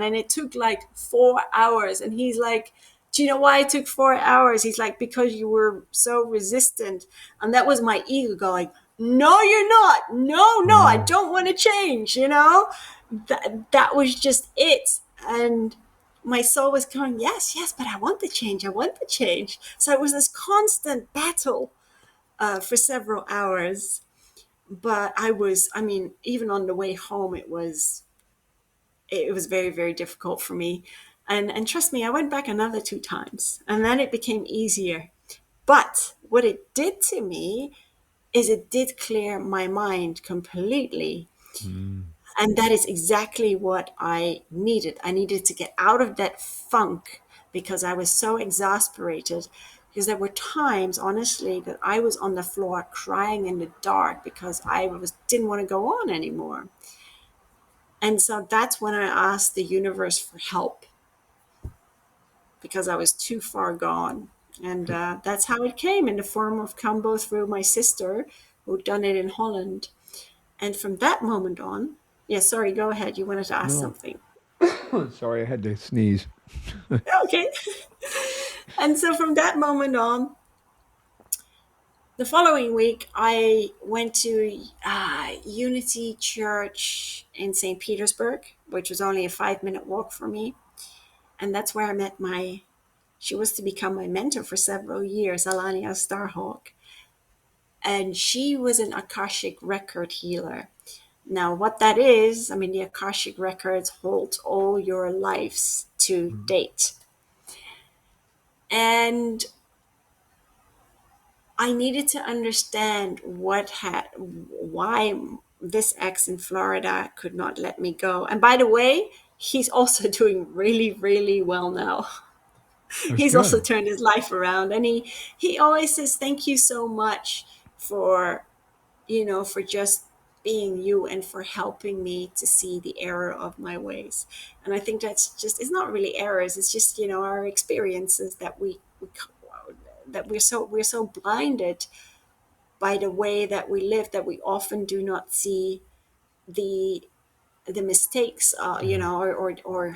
And it took like 4 hours. And he's like, do you know why it took 4 hours? He's like, because you were so resistant. And that was my ego going, no, you're not. No, no, I Wow. don't want to change. That was just it. And my soul was going, yes, yes, but I want the change. I want the change. So it was this constant battle for several hours. But I mean, even on the way home, it was very, very difficult for me. And trust me, I went back another 2 times, and then it became easier. But what it did to me is it did clear my mind completely. Mm. And that is exactly what I needed. I needed to get out of that funk because I was so exasperated. Because there were times, honestly, that I was on the floor crying in the dark because didn't want to go on anymore. And so that's when I asked the universe for help because I was too far gone. And that's how it came in the form of combo through my sister who'd done it in Holland. And from that moment on, yeah, sorry, go ahead. You wanted to ask No. something. Sorry, I had to sneeze. Okay. And so from that moment on, the following week, I went to Unity Church in St. Petersburg, which was only a 5-minute walk for me. And that's where I met she was to become my mentor for several years, Alania Starhawk. And she was an Akashic record healer. Now, what that is, I mean, the Akashic records hold all your lives to Mm. date. And I needed to understand why this ex in Florida could not let me go. And by the way, he's also doing really, really well now. That's He's also good. turned his life around, and he always says, "Thank you so much for for just being you and for helping me to see the error of my ways." And I think that's just it's not really errors; it's just our experiences that we're so blinded by the way that we live that we often do not see the mistakes, Yeah. or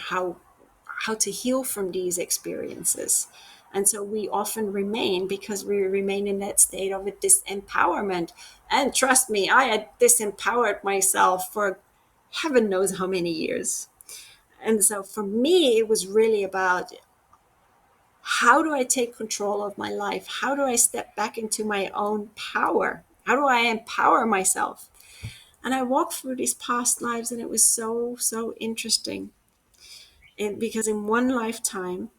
how to heal from these experiences. And so we often remain because we remain in that state of a disempowerment. And trust me, I had disempowered myself for heaven knows how many years. And so for me, it was really about how do I take control of my life? How do I step back into my own power? How do I empower myself? And I walked through these past lives, and it was so, so interesting. And because in one lifetime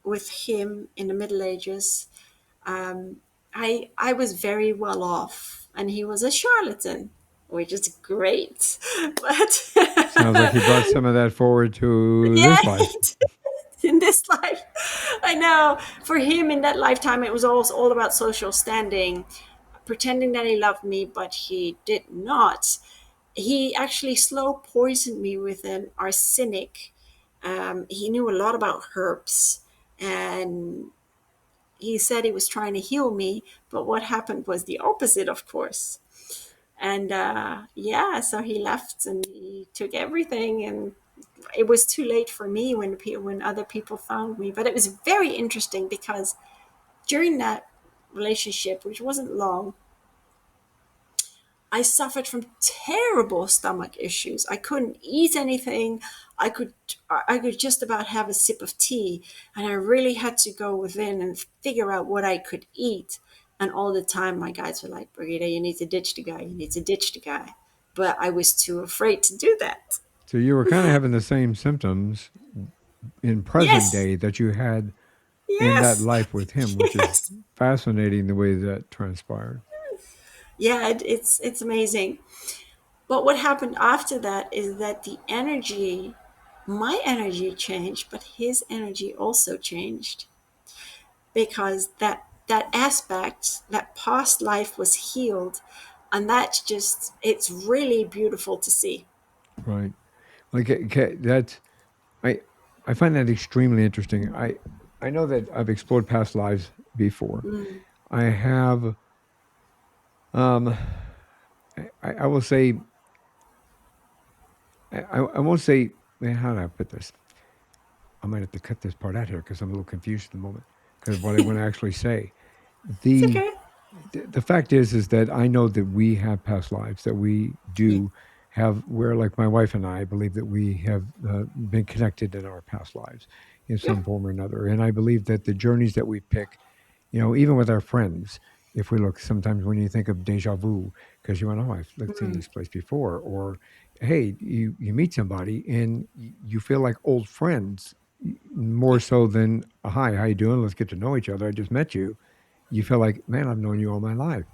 with him in the Middle Ages, um, I was very well off, and he was a charlatan, which is great. But Sounds like you brought some of that forward to yeah, this life. in this life, I know for him in that lifetime, it was all about social standing, pretending that he loved me, but he did not. He actually slow poisoned me with an arsenic. He knew a lot about herbs, and he said he was trying to heal me, but what happened was the opposite, of course. And yeah, so he left and he took everything, and it was too late for me when other people found me. But it was very interesting because during that relationship, which wasn't long, I suffered from terrible stomach issues. I couldn't eat anything. I could just about have a sip of tea, and I really had to go within and figure out what I could eat. And all the time, my guides were like, "Birgitta, you need to ditch the guy. You need to ditch the guy." But I was too afraid to do that. So you were kind of having the same symptoms in present Yes, day that you had in that yes, life with him, which is yes. fascinating the way that transpired. Yeah, it's amazing. But what happened after that is that the energy My energy changed, but his energy also changed, because that aspect, that past life was healed, and that's just, it's really beautiful to see. Right. Like, that's I I find that extremely interesting. I know that I've explored past lives before. Mm. I have, um, I will say, I won't say, man, how do I put this? I might have to cut this part out here because I'm a little confused at the moment because what I want to actually say. It's The okay. the fact is that I know that we have past lives, that we Yeah. do have, where, like, my wife and I believe that we have been connected in our past lives in Yeah. some form or another. And I believe that the journeys that we pick, even with our friends, if we look, sometimes when you think of deja vu, because you went, oh, I've looked seen Mm. this place before, or hey, you meet somebody and you feel like old friends, more Yeah. so than a, hi, how you doing? Let's get to know each other. I just met you. You feel like, man, I've known you all my life,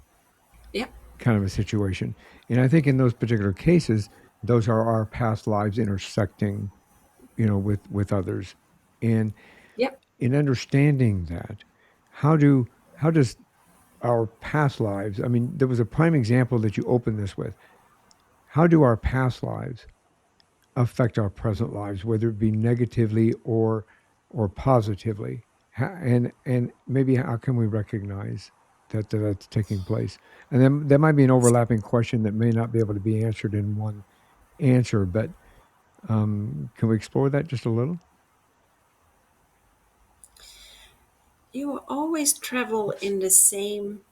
Yeah. kind of a situation. And I think in those particular cases, those are our past lives intersecting, with others. And Yeah. in understanding that, how do how does our past lives, I mean, there was a prime example that you opened this with. How do our past lives affect our present lives, whether it be negatively or positively? And maybe how can we recognize that that's taking place? And then there might be an overlapping question that may not be able to be answered in one answer, but can we explore that just a little? You will always travel in the same,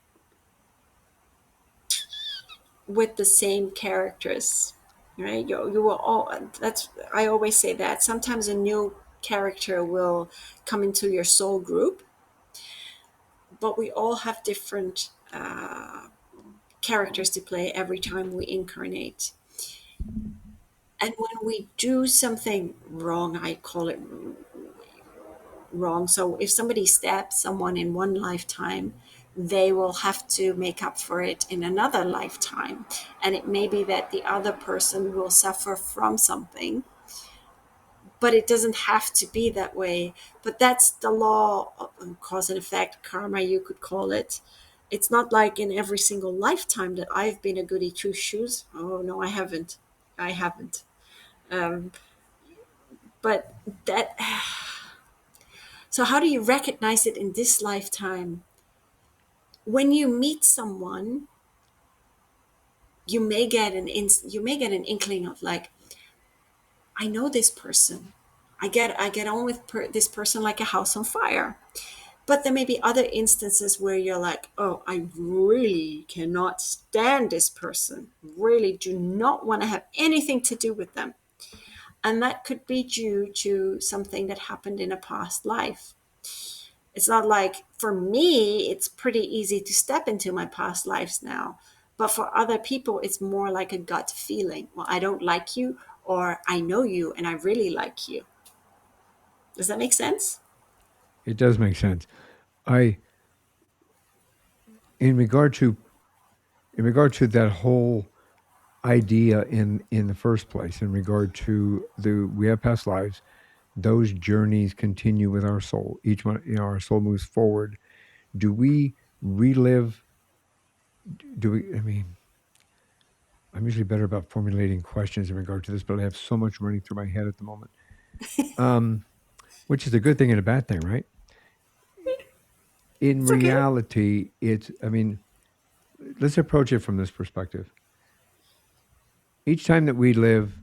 with the same characters, right? You will all, that's, I always say that sometimes a new character will come into your soul group, but we all have different characters to play every time we incarnate. And when we do something wrong, I call it wrong. So if somebody stabs someone in one lifetime, they will have to make up for it in another lifetime. And it may be that the other person will suffer from something, but it doesn't have to be that way. But that's the law of cause and effect, karma, you could call it. It's not like in every single lifetime that I've been a goody two shoes. Oh, no, I haven't. I haven't. Um, but that, so how do you recognize it in this lifetime? When you meet someone, you may get an inkling of like, I know this person. I get on with this person like a house on fire. But there may be other instances where you're like, oh, I really cannot stand this person. Really do not want to have anything to do with them. And that could be due to something that happened in a past life. It's not like, for me, it's pretty easy to step into my past lives now. But for other people, it's more like a gut feeling. Well, I don't like you, or I know you and I really like you. Does that make sense? It does make sense. I in regard to that whole idea in the first place, in regard to the we have past lives, those journeys continue with our soul. Each one, our soul moves forward. Do we relive? Do we? I mean, I'm usually better about formulating questions in regard to this, but I have so much running through my head at the moment, um, which is a good thing and a bad thing, right? In It's okay. reality, it's. I mean, let's approach it from this perspective. Each time that we live,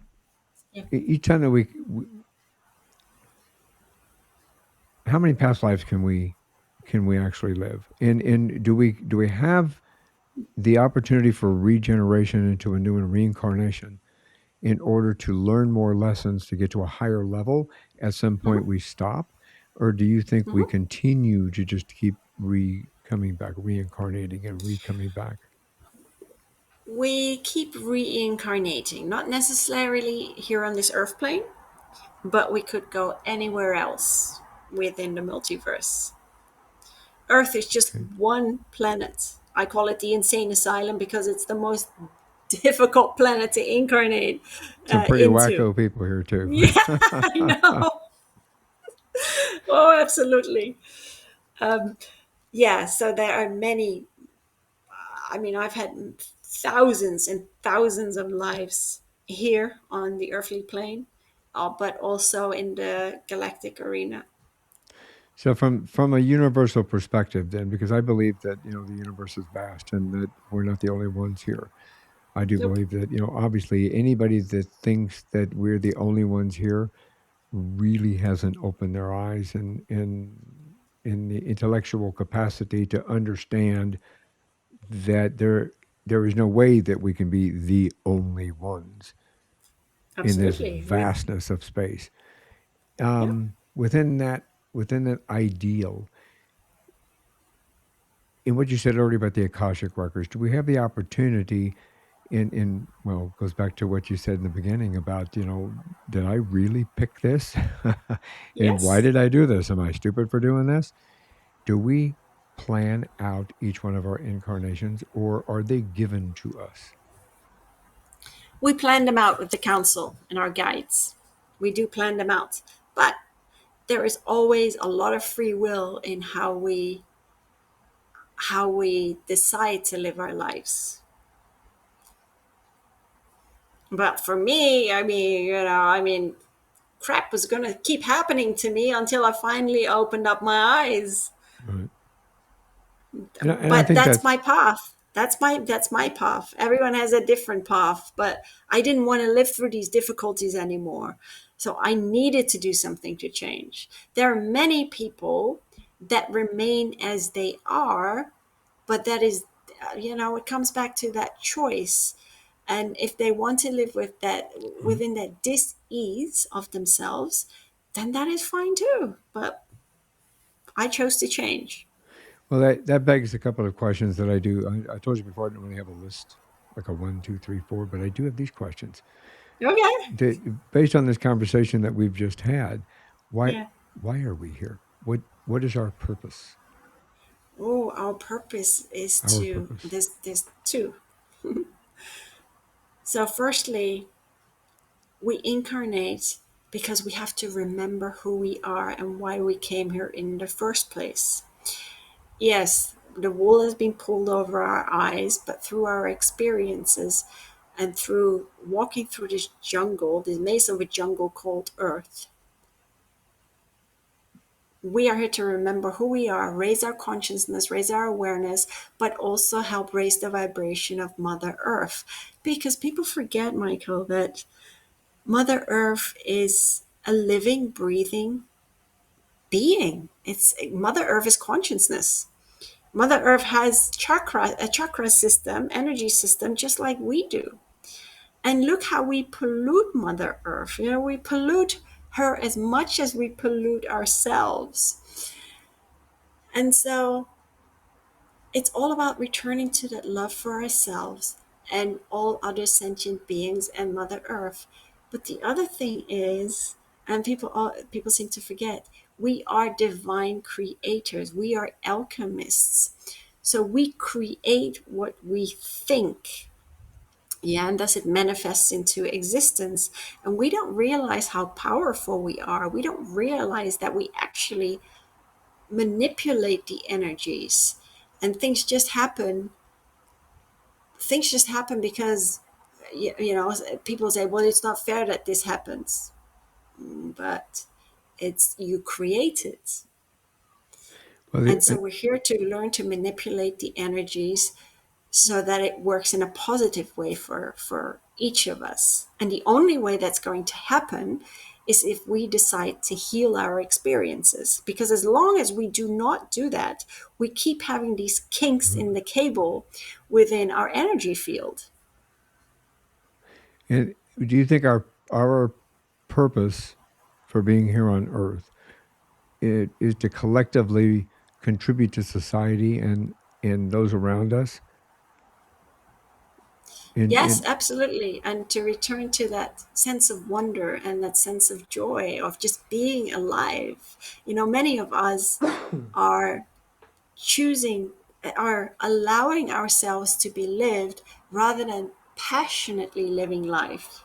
Yeah. each time that how many past lives can we actually live? And do we have the opportunity for regeneration into a new and reincarnation in order to learn more lessons to get to a higher level? At some point Mhm. we stop, or do you think we Mhm. continue to just keep coming back, reincarnating and coming back? We keep reincarnating, not necessarily here on this earth plane, but we could go anywhere else within the multiverse. Earth is just Okay. one planet. I call it the insane asylum because it's the most difficult planet to incarnate Some pretty into. wacko people here too. Yeah, I know. Oh, absolutely. Um, yeah, so there are many. I mean, I've had thousands and thousands of lives here on the earthly plane, but also in the galactic arena. So from a universal perspective then, because I believe that, the universe is vast and that we're not the only ones here. I do Nope, believe that, obviously anybody that thinks that we're the only ones here really hasn't opened their eyes and in the intellectual capacity to understand that there is no way that we can be the only ones in this absolutely. vastness of space. Yeah, Within that ideal, in what you said earlier about the Akashic records, do we have the opportunity in well, it goes back to what you said in the beginning about, did I really pick this? And why yes. did I do this? Am I stupid for doing this? Do we plan out each one of our incarnations or are they given to us? We plan them out with the council and our guides. We do plan them out. But there is always a lot of free will in how we decide to live our lives. But for me, I mean, crap was going to keep happening to me until I finally opened up my eyes. Right. And I But think that's that's my path. That's my path. Everyone has a different path, but I didn't want to live through these difficulties anymore. So I needed to do something to change. There are many people that remain as they are, but that is, it comes back to that choice. And if they want to live with that, within that dis-ease of themselves, then that is fine too. But I chose to change. well, that begs a couple of questions that I do. I told you before I don't really have a list like a one, two, three, four, but I do have these questions. Okay. Based on this conversation that we've just had, why Yeah. why are we here? What is our purpose? Oh, our purpose is Our to, purpose. there's two. So firstly, we incarnate because we have to remember who we are and why we came here in the first place. Yes, the wool has been pulled over our eyes, but through our experiences and through walking through this jungle, this maze of a jungle called Earth, we are here to remember who we are, raise our consciousness, raise our awareness, but also help raise the vibration of Mother Earth. Because people forget, Michael, that Mother Earth is a living, breathing being. It's Mother Earth is consciousness. Mother Earth has a chakra system, energy system, just like we do. And look how we pollute Mother Earth. We pollute her as much as we pollute ourselves. And so it's all about returning to that love for ourselves and all other sentient beings and Mother Earth. But the other thing is, and people seem to forget, we are divine creators. We are alchemists. So we create what we think. Yeah, and thus it manifests into existence. And we don't realize how powerful we are. We don't realize that we actually manipulate the energies, and things just happen because people say, well, it's not fair that this happens. But it's you create it. Well, And so we're here to learn to manipulate the energies so that it works in a positive way for each of us. And the only way that's going to happen is if we decide to heal our experiences. Because as long as we do not do that, we keep having these kinks in the cable within our energy field. and do you think our purpose for being here on Earth is to collectively contribute to society and those around us? Yes, In absolutely. And to return to that sense of wonder and that sense of joy of just being alive. Many of us are choosing, are allowing ourselves to be lived rather than passionately living life.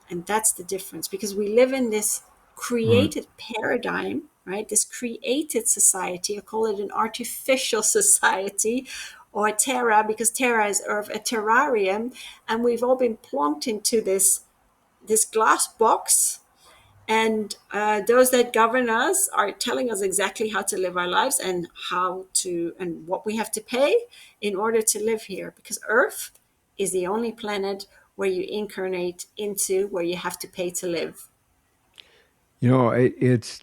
And that's the difference, because we live in this Right. created paradigm, right? This created society. I call it an artificial society, or terra, because terra is earth, a terrarium. And we've all been plonked into this glass box, and those that govern us are telling us exactly how to live our lives, and how to, and what we have to pay in order to live here, because earth is the only planet where you incarnate into, where you have to pay to live. It's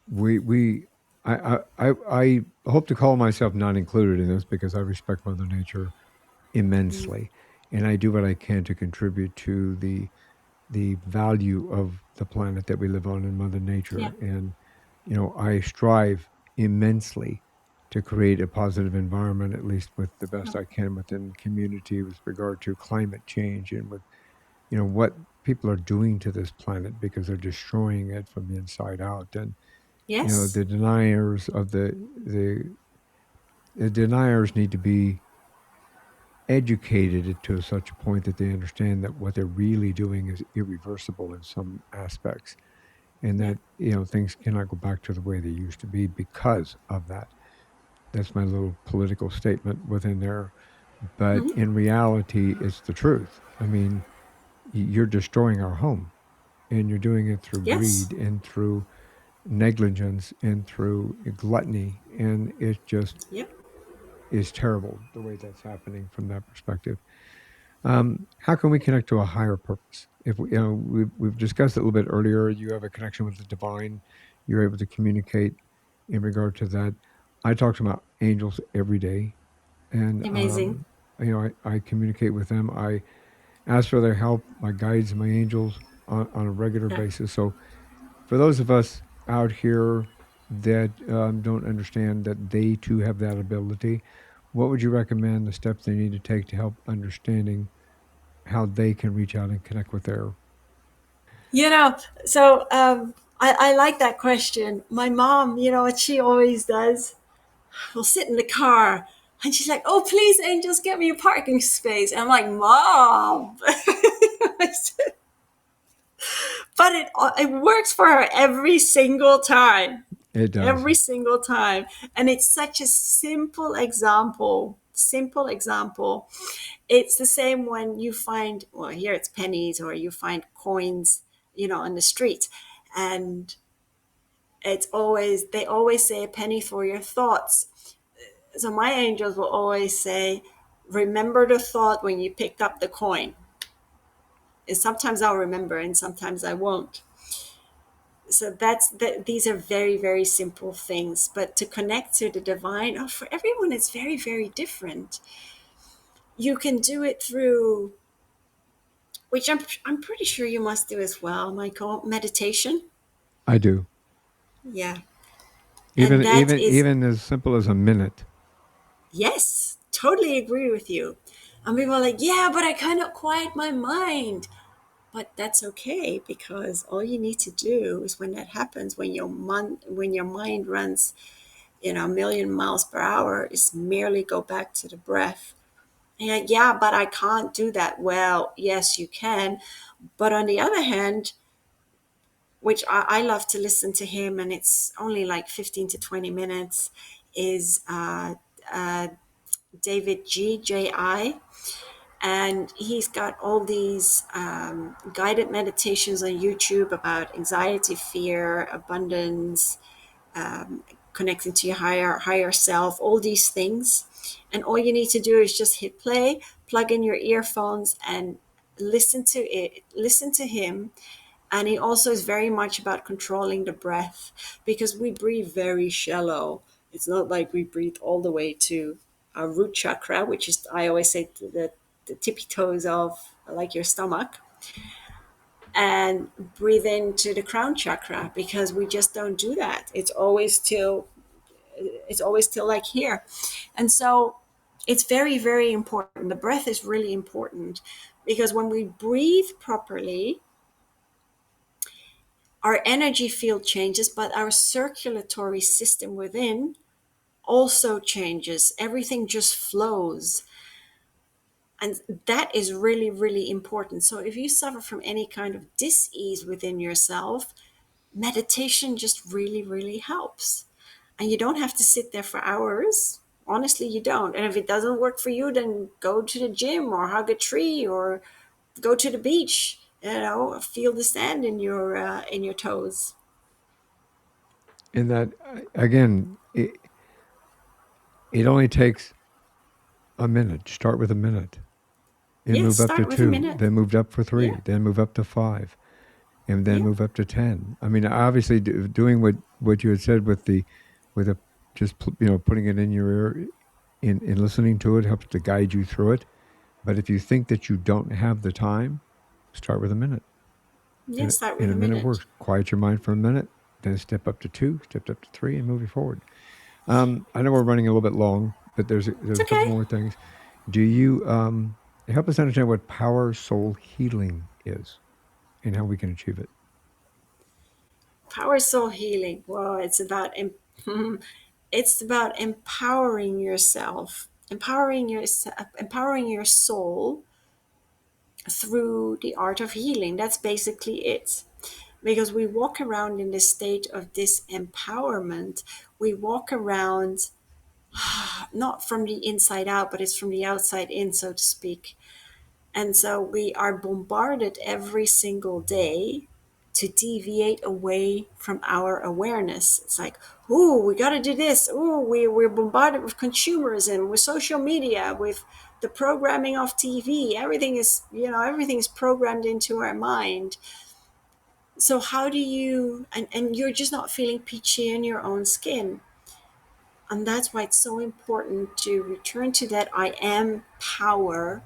we I hope to call myself not included in this because I respect Mother Nature Mm. immensely, and I do what I can to contribute to the value of the planet that we live on in Mother Yeah. Nature. And I strive immensely to create a positive environment, at least with the best I can within the community, with regard to climate change and with what people are doing to this planet because they're destroying it from the inside out. And Yes. the deniers of the deniers need to be educated to such a point that they understand that what they're really doing is irreversible in some aspects, and Yeah. that things cannot go back to the way they used to be because of that. That's my little political statement within there, but Mhm. in reality it's the truth. I mean, you're destroying our home, and you're doing it through Yes. greed and through negligence and through gluttony, and it just Yep. is terrible the way that's happening from that perspective. How can we connect to a higher purpose? If we've discussed it a little bit earlier, you have a connection with the divine. You're able to communicate in regard to that. I talk to my angels every day, and Amazing. I communicate with them. I ask for their help, my guides, and my angels on a regular Yeah. basis. So for those of us out here that don't understand that they too have that ability, what would you recommend the steps they need to take to help understanding how they can reach out and connect with their. You know, so I like that question. My mom, what she always does, we'll sit in the car, and she's like, "Oh, please, angels, get me a parking space." And I'm like, "Mom," but it works for her every single time, It does. every single time. And it's such a simple example. Simple example. It's the same when you find, well, here it's pennies, or you find coins, on the street, and they always say a penny for your thoughts. So my angels will always say, remember the thought when you picked up the coin. And sometimes I'll remember, and sometimes I won't. So these are very, very simple things. But to connect to the divine, oh, for everyone, it's very, very different. You can do it through, which I'm pretty sure you must do as well, Michael, meditation. I do. Yeah. Even And that even is, even as simple as a minute. yes, totally agree with you. And people are like, yeah, but I cannot quiet my mind. But that's okay, because all you need to do is, when that happens, when your mind runs, a million miles per hour, is merely go back to the breath. And you're like, yeah, but I can't do that. Well, yes, you can. But on the other hand, which I love to listen to him, and it's only like 15 to 20 minutes, is uh, David J.I. And he's got all these guided meditations on YouTube about anxiety, fear, abundance, um, connecting to your higher self, all these things. And all you need to do is just hit play, plug in your earphones, and listen to it. Listen to him. And he also is very much about controlling the breath, because we breathe very shallow. It's not like we breathe all the way to our root chakra, which is, I always say, the tippy toes of like your stomach, and breathe into the crown chakra, because we just don't do that. It's always till like here. And so it's very, very important. The breath is really important, because when we breathe properly, our energy field changes, but our circulatory system within also changes. Everything just flows. And that is really, really important. So if you suffer from any kind of dis-ease within yourself, meditation just really, really helps. And you don't have to sit there for hours. Honestly, you don't. And if it doesn't work for you, then go to the gym or hug a tree or go to the beach. Feel the sand in your toes. In that, again, it only takes a minute. Start with a minute and Yes, move up to start with a 2, minute. then move up for Yeah, 3, then move up to 5, and then yeah, move up to 10. I mean, obviously, doing what you had said with a just putting it in your ear and listening to it helps to guide you through it. But if you think that you don't have the time, start with a minute. yeah. And, Start with and a a minute minute. works. Quiet your mind for a minute, then step up to 2, step up to 3, and move you forward. I know we're running a little bit long, but It's there's a couple okay. more things. Do you help us understand what power soul healing is and how we can achieve it? Power soul healing. Well, it's about empowering yourself, empowering your soul through the art of healing. That's basically it. Because we walk around in this state of disempowerment. We walk around not from the inside out, but it's from the outside in, so to speak. And so we are bombarded every single day to deviate away from our awareness. It's like, ooh, we got to do this. Ooh, we're bombarded with consumerism, with social media, with the programming of TV. Everything is programmed into our mind. So how do you, and you're just not feeling peachy in your own skin. And that's why it's so important to return to that I am power,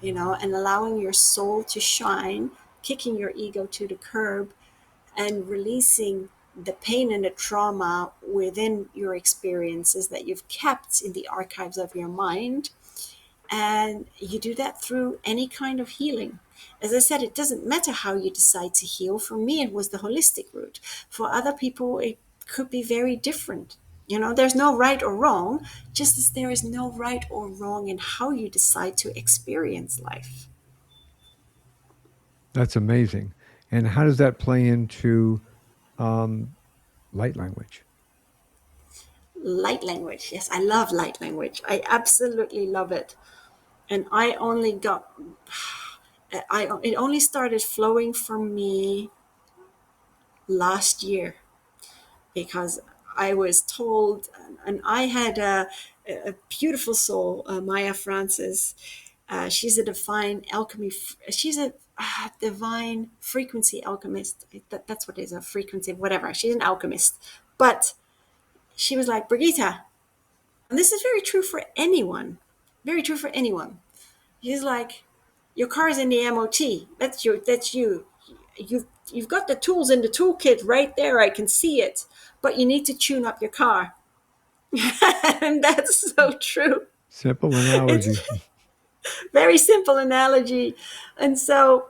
and allowing your soul to shine, kicking your ego to the curb, and releasing the pain and the trauma within your experiences that you've kept in the archives of your mind. And you do that through any kind of healing. As I said, it doesn't matter how you decide to heal. For me, it was the holistic route. For other people, it could be very different. There's no right or wrong, just as there is no right or wrong in how you decide to experience life. That's amazing. And how does that play into um, light language? Light language. Yes, I love light language. I absolutely love it. And it only started flowing for me last year because I was told, and I had a beautiful soul, Maya Francis. She's a divine alchemy. She's a divine frequency alchemist. That's what it is, a frequency, whatever. She's an alchemist. But she was like, Birgitta, and this is very true for anyone, very true for anyone. He's like, your car's in the MOT. That's you. You've got the tools in the toolkit right there. I can see it. But you need to tune up your car. And that's so true. Simple It's analogy. a very simple analogy. And so,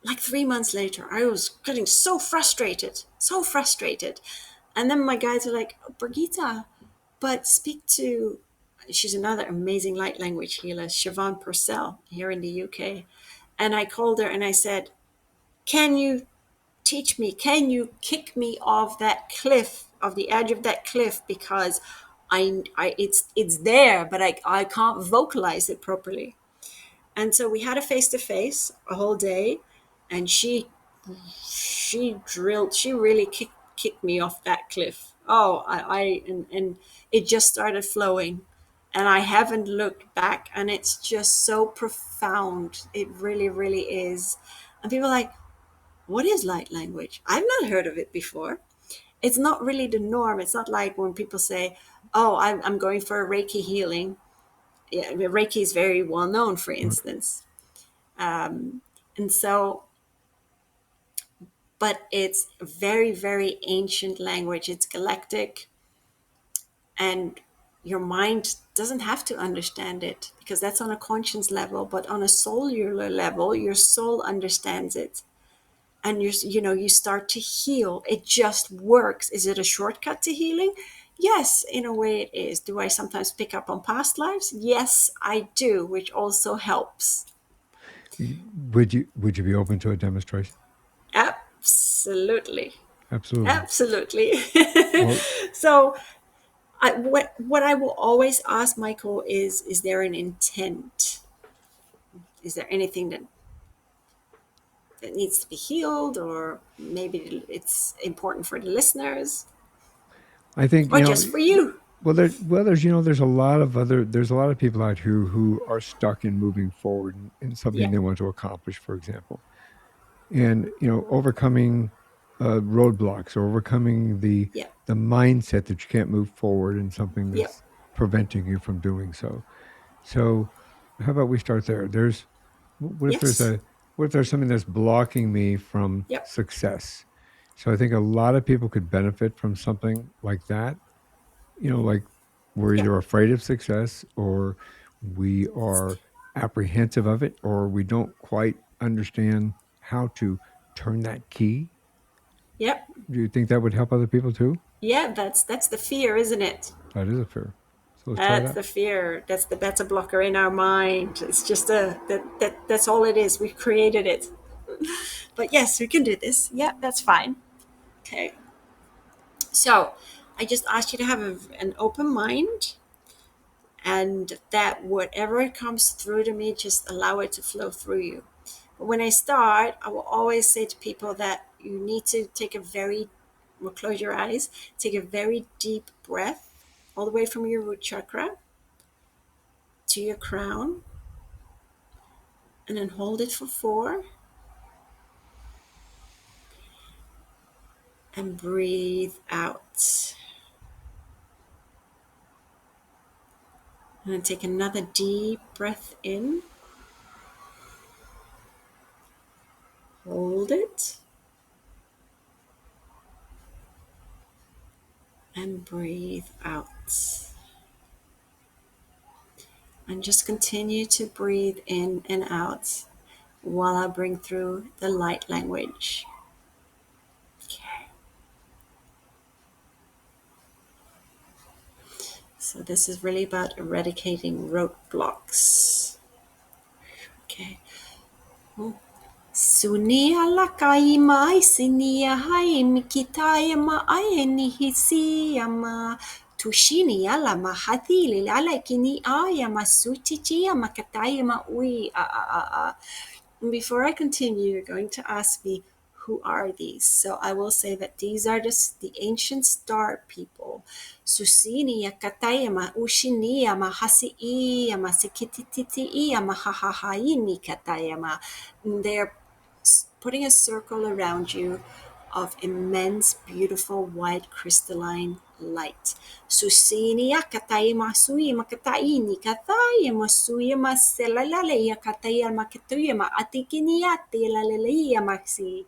like 3 months later, I was getting so frustrated, so frustrated. And then my guides were like, Brigitte, but speak to, she's another amazing light language healer, Siobhan Purcell, here in the UK. And I called her and I said, can you teach me? Can you kick me off that cliff, of the edge of that cliff? Because it's there, but I can't vocalize it properly. And so we had a face to face a whole day, and she really kicked me off that cliff. Oh, and it just started flowing, and I haven't looked back, and it's just so profound. It really, really is. And people are like, what is light language? I've not heard of it before. It's not really the norm. It's not like when people say, oh, I'm going for a Reiki healing. Yeah, Reiki is very well known, for instance. Um, and so, but it's very, very ancient language. It's galactic, and your mind doesn't have to understand it because that's on a conscious level. But on a cellular level, your soul understands it, and you start to heal. It just works. Is it a shortcut to healing? Yes, in a way it is. Do I sometimes pick up on past lives? Yes, I do, which also helps. Would you be open to a demonstration? Absolutely. Absolutely. Absolutely. Well, So, what I will always ask Michael is there an intent? Is there anything that needs to be healed, or maybe it's important for the listeners, I think, or just for you? there's a lot of people out here who are stuck in moving forward in something Yeah, they want to accomplish, for example, and overcoming roadblocks or overcoming yeah, the mindset that you can't move forward in something yeah. that's preventing you from doing so. So, how about we start there? What if there's Yes. a what if there's something that's blocking me from Yep. success? So I think a lot of people could benefit from something like that. Like we're Yep. either afraid of success or we are apprehensive of it or we don't quite understand how to turn that key. Yep. Do you think that would help other people too? Yeah, that's the fear, isn't it? That is a fear. So let's try it That's out. the fear. That's the beta blocker in our mind. It's just that's all it is. We've created it. But yes, we can do this. Yeah, that's fine. Okay. So I just asked you to have an open mind, and that whatever comes through to me, just allow it to flow through you. But when I start, I will always say to people that you need to take a very, well, close your eyes, take a very deep breath all the way from your root chakra to your crown, and then hold it for 4 and breathe out. And then take another deep breath in, hold it, and breathe out. And just continue to breathe in and out while I bring through the light language. Okay. So this is really about eradicating roadblocks. Okay. Sunia lakai mai sinia hai mikitaya ma ayeni hisiyama tushini ala mahathili ala kini ayama sutitia makataya ma ui a. Before I continue, you're going to ask me, who are these? So I will say that these are the ancient star people. Susini yakatayama ushiniya hasi iyama sikititi iyama hahahaini katayama. They're putting a circle around you of immense, beautiful, white, crystalline light. Susinia katayama suyama kataini katayama suyama selalaleya katayama katuyama atikiniate lalaleya maxi.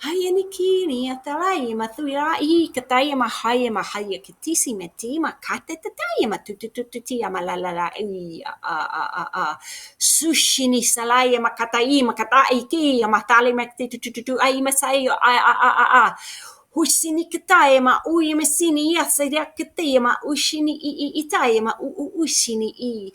Hayanikini atalaya mathuya I kataya mahaya mahaya kitisi metima kate tataya matutututia malalala sushini salaya makatai makatai ki matali makitututu ai masaya husini kataya ma uya masini yasaya kataya ma ushini itaya ma ushini I.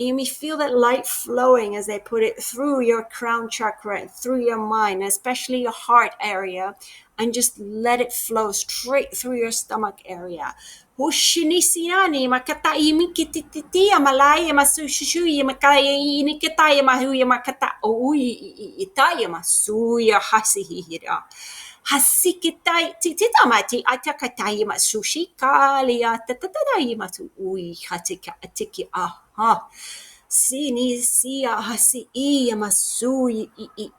You may feel that light flowing as they put it through your crown chakra, through your mind, especially your heart area, and just let it flow straight through your stomach area. Hushinisiani makatai mikititia malaya masushuya makaya inikitaya mahuya makata ui itaya masuya hasihira. Hasikitai titamati atakatai masushi kalia tatatai masu ui hatika atiki aha. Sini sia hasi I masui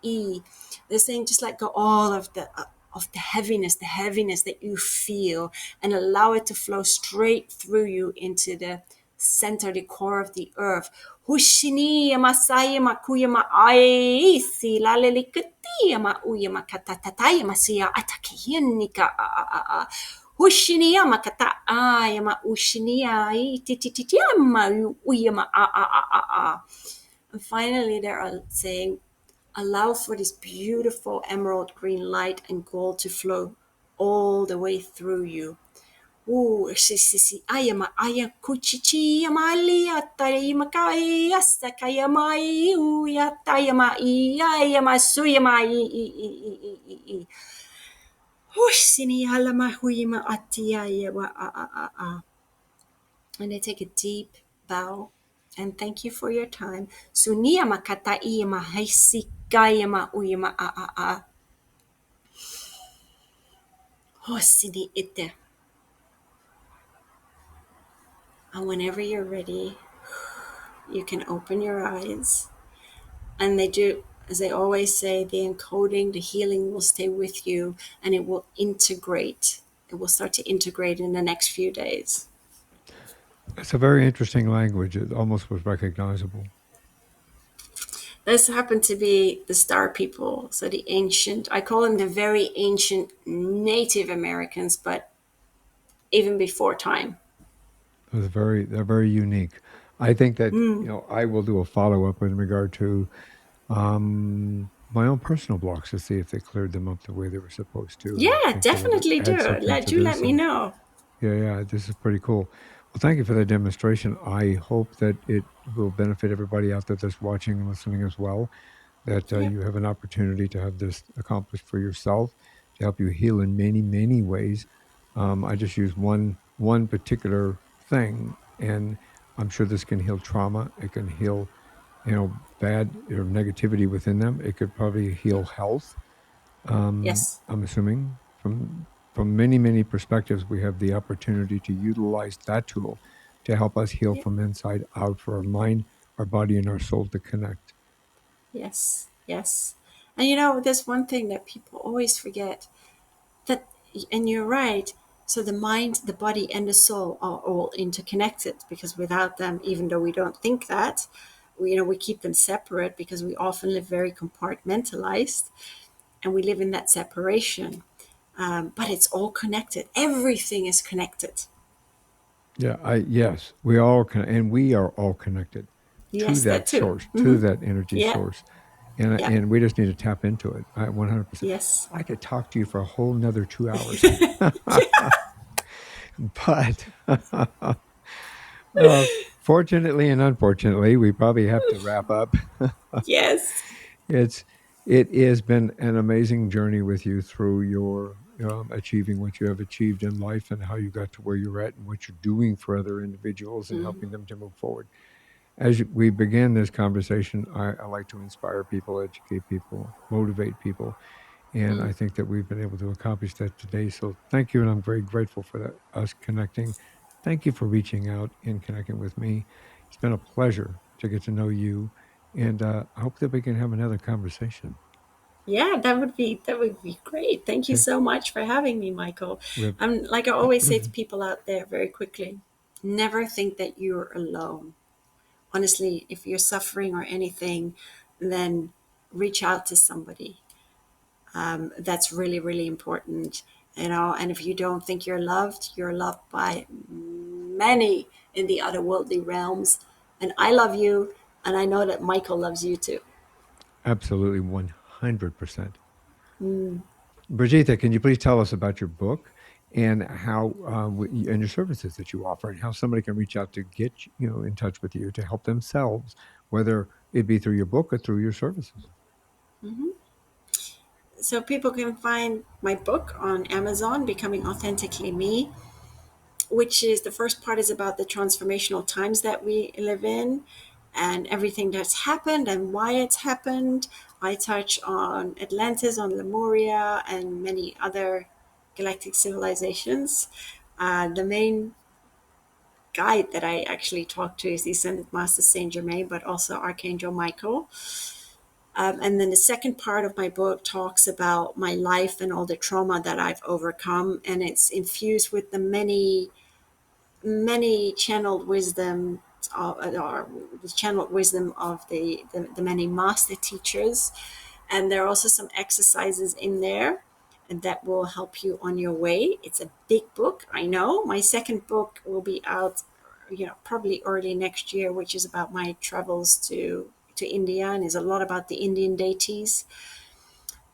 I. They're saying just let go all of the heaviness that you feel, and allow it to flow straight through you into the center, the core of the earth. Hushini masaya makuya ma aisi lalelikati ma uya makatatataya masia atakihinika Hushinia makata ayama ushinia tititiama uyama a. And finally, they are saying, allow for this beautiful emerald green light and gold to flow all the way through you. Ayama aya kuchichi yamali atayama kai asakayama iu yatayama iyayama suyama i. Sini halama huyama atiyaya wa a. And I take a deep bow and thank you for your time. Suniyama kata iyama haisikayama uyama a. Sini ite. And whenever you're ready, you can open your eyes. And they do, as they always say, the encoding, the healing will stay with you and it will integrate. It will start to integrate in the next few days. It's a very interesting language. It almost was recognizable. This happened to be the star people. So the ancient, I call them the very ancient Native Americans, but even before time. It was they're very unique. I think that, I will do a follow-up in regard to my own personal blocks to see if they cleared them up the way they were supposed to. And I Yeah, think that would definitely add do. something to Let this. me And know. yeah, yeah, this is pretty cool. Well, thank you for the demonstration. I hope that it will benefit everybody out there that's watching and listening as well. That Yep. you have an opportunity to have this accomplished for yourself to help you heal in many, many ways. I just use one particular thing, and I'm sure this can heal trauma. It can heal, bad or negativity within them. It could probably heal health. Yes. I'm assuming from many, many perspectives, we have the opportunity to utilize that tool to help us heal Yep. from inside out for our mind, our body, and our soul to connect. Yes. Yes. And there's one thing that people always forget that, and you're right. So the mind, the body, and the soul are all interconnected because without them, even though we don't think that, we keep them separate because we often live very compartmentalized and we live in that separation. But it's all connected. Everything is connected. Yeah, yes, we all can, and we are all connected to Yes, that that too. source, to that energy Yeah. source, and Yeah. and we just need to tap into it. 100%. Yes. I could talk to you for a whole nother 2 hours, but uh, fortunately and unfortunately, we probably have to wrap up. Yes. It's it has been an amazing journey with you through your achieving what you have achieved in life and how you got to where you're at and what you're doing for other individuals and Mhm. helping them to move forward. As we began this conversation, I like to inspire people, educate people, motivate people, and I Mm. think that we've been able to accomplish that today. So thank you, and I'm very grateful for that, us connecting. Thank you for reaching out and connecting with me. It's been a pleasure to get to know you, and I hope that we can have another conversation. Yeah, that would be great. Thank you Okay, so much for having me, Michael. we have Like I always say to people out there very quickly, never think that you're alone. Honestly, if you're suffering or anything, then reach out to somebody. That's really, really important. And if you don't think you're loved by many in the otherworldly realms. And I love you, and I know that Michael loves you too. absolutely 100%. Brigitte, can you please tell us about your book and how and your services that you offer, and how somebody can reach out to get in touch with you to help themselves, whether it be through your book or through your services? Mhm. So people can find my book on Amazon, Becoming Authentically Me, which is the first part is about the transformational times that we live in and everything that's happened and why it's happened. I touch on Atlantis, on Lemuria, and many other galactic civilizations. The main guide that I actually talk to is the Ascended Master Saint Germain, but also Archangel Michael. And then the second part of my book talks about my life and all the trauma that I've overcome, and it's infused with the many channeled wisdom or the channeled wisdom of the many master teachers. And there are also some exercises in there and that will help you on your way. It's a big book, I know. My second book will be out, probably early next year, which is about my travels to India and is a lot about the Indian deities.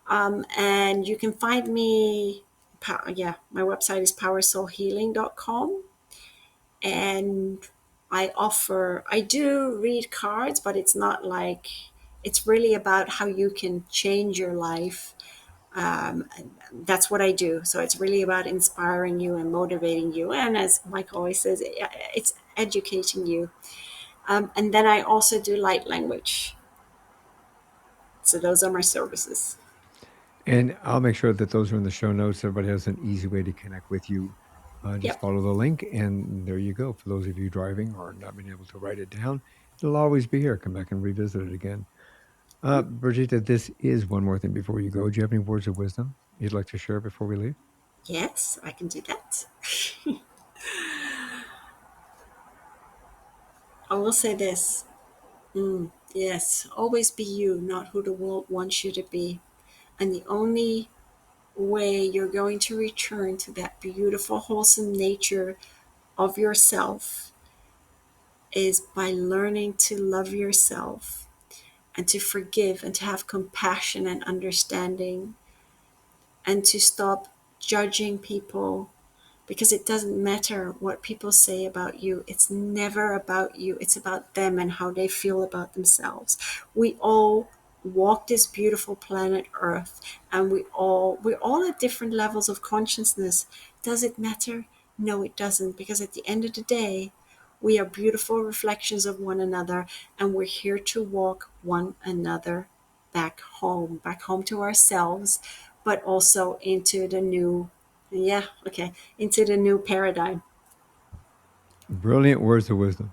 And you can find me my website is powersoulhealing.com. And I do read cards, but it's not like, it's really about how you can change your life. That's what I do. So it's really about inspiring you and motivating you. And as Mike always says, it's educating you. And then I also do light language. So those are my services. And I'll make sure that those are in the show notes. Everybody has an easy way to connect with you. Just Yep. follow the link, and there you go. For those of you driving or not being able to write it down, it'll always be here. Come back and revisit it again. Birgitta, this is one more thing before you go. Do you have any words of wisdom you'd like to share before we leave? Yes, I can do that. I will say this. Yes, always be you, not who the world wants you to be. And the only way you're going to return to that beautiful, wholesome nature of yourself is by learning to love yourself and to forgive and to have compassion and understanding and to stop judging people, because it doesn't matter what people say about you. It's never about you. It's about them and how they feel about themselves. We all walk this beautiful planet Earth, and we're all at different levels of consciousness. Does it matter? No, it doesn't, because at the end of the day, we are beautiful reflections of one another, and we're here to walk one another back home to ourselves, but also into the new, yeah, okay, into the new paradigm. Brilliant words of wisdom.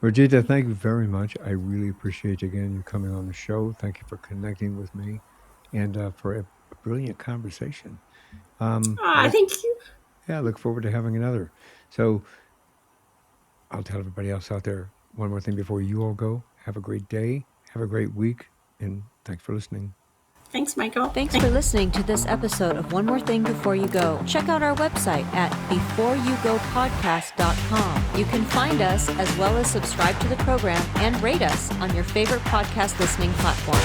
Birgitta, thank you very much. I really appreciate, again, you coming on the show. Thank you for connecting with me and for a brilliant conversation. I Ah, look, thank you. yeah, I look forward to having another. So I'll tell everybody else out there one more thing before you all go. Have a great day. Have a great week. And thanks for listening. Thanks, Michael. Thanks for listening to this episode of One More Thing Before You Go. Check out our website at beforeyougopodcast.com. You can find us as well as subscribe to the program and rate us on your favorite podcast listening platform.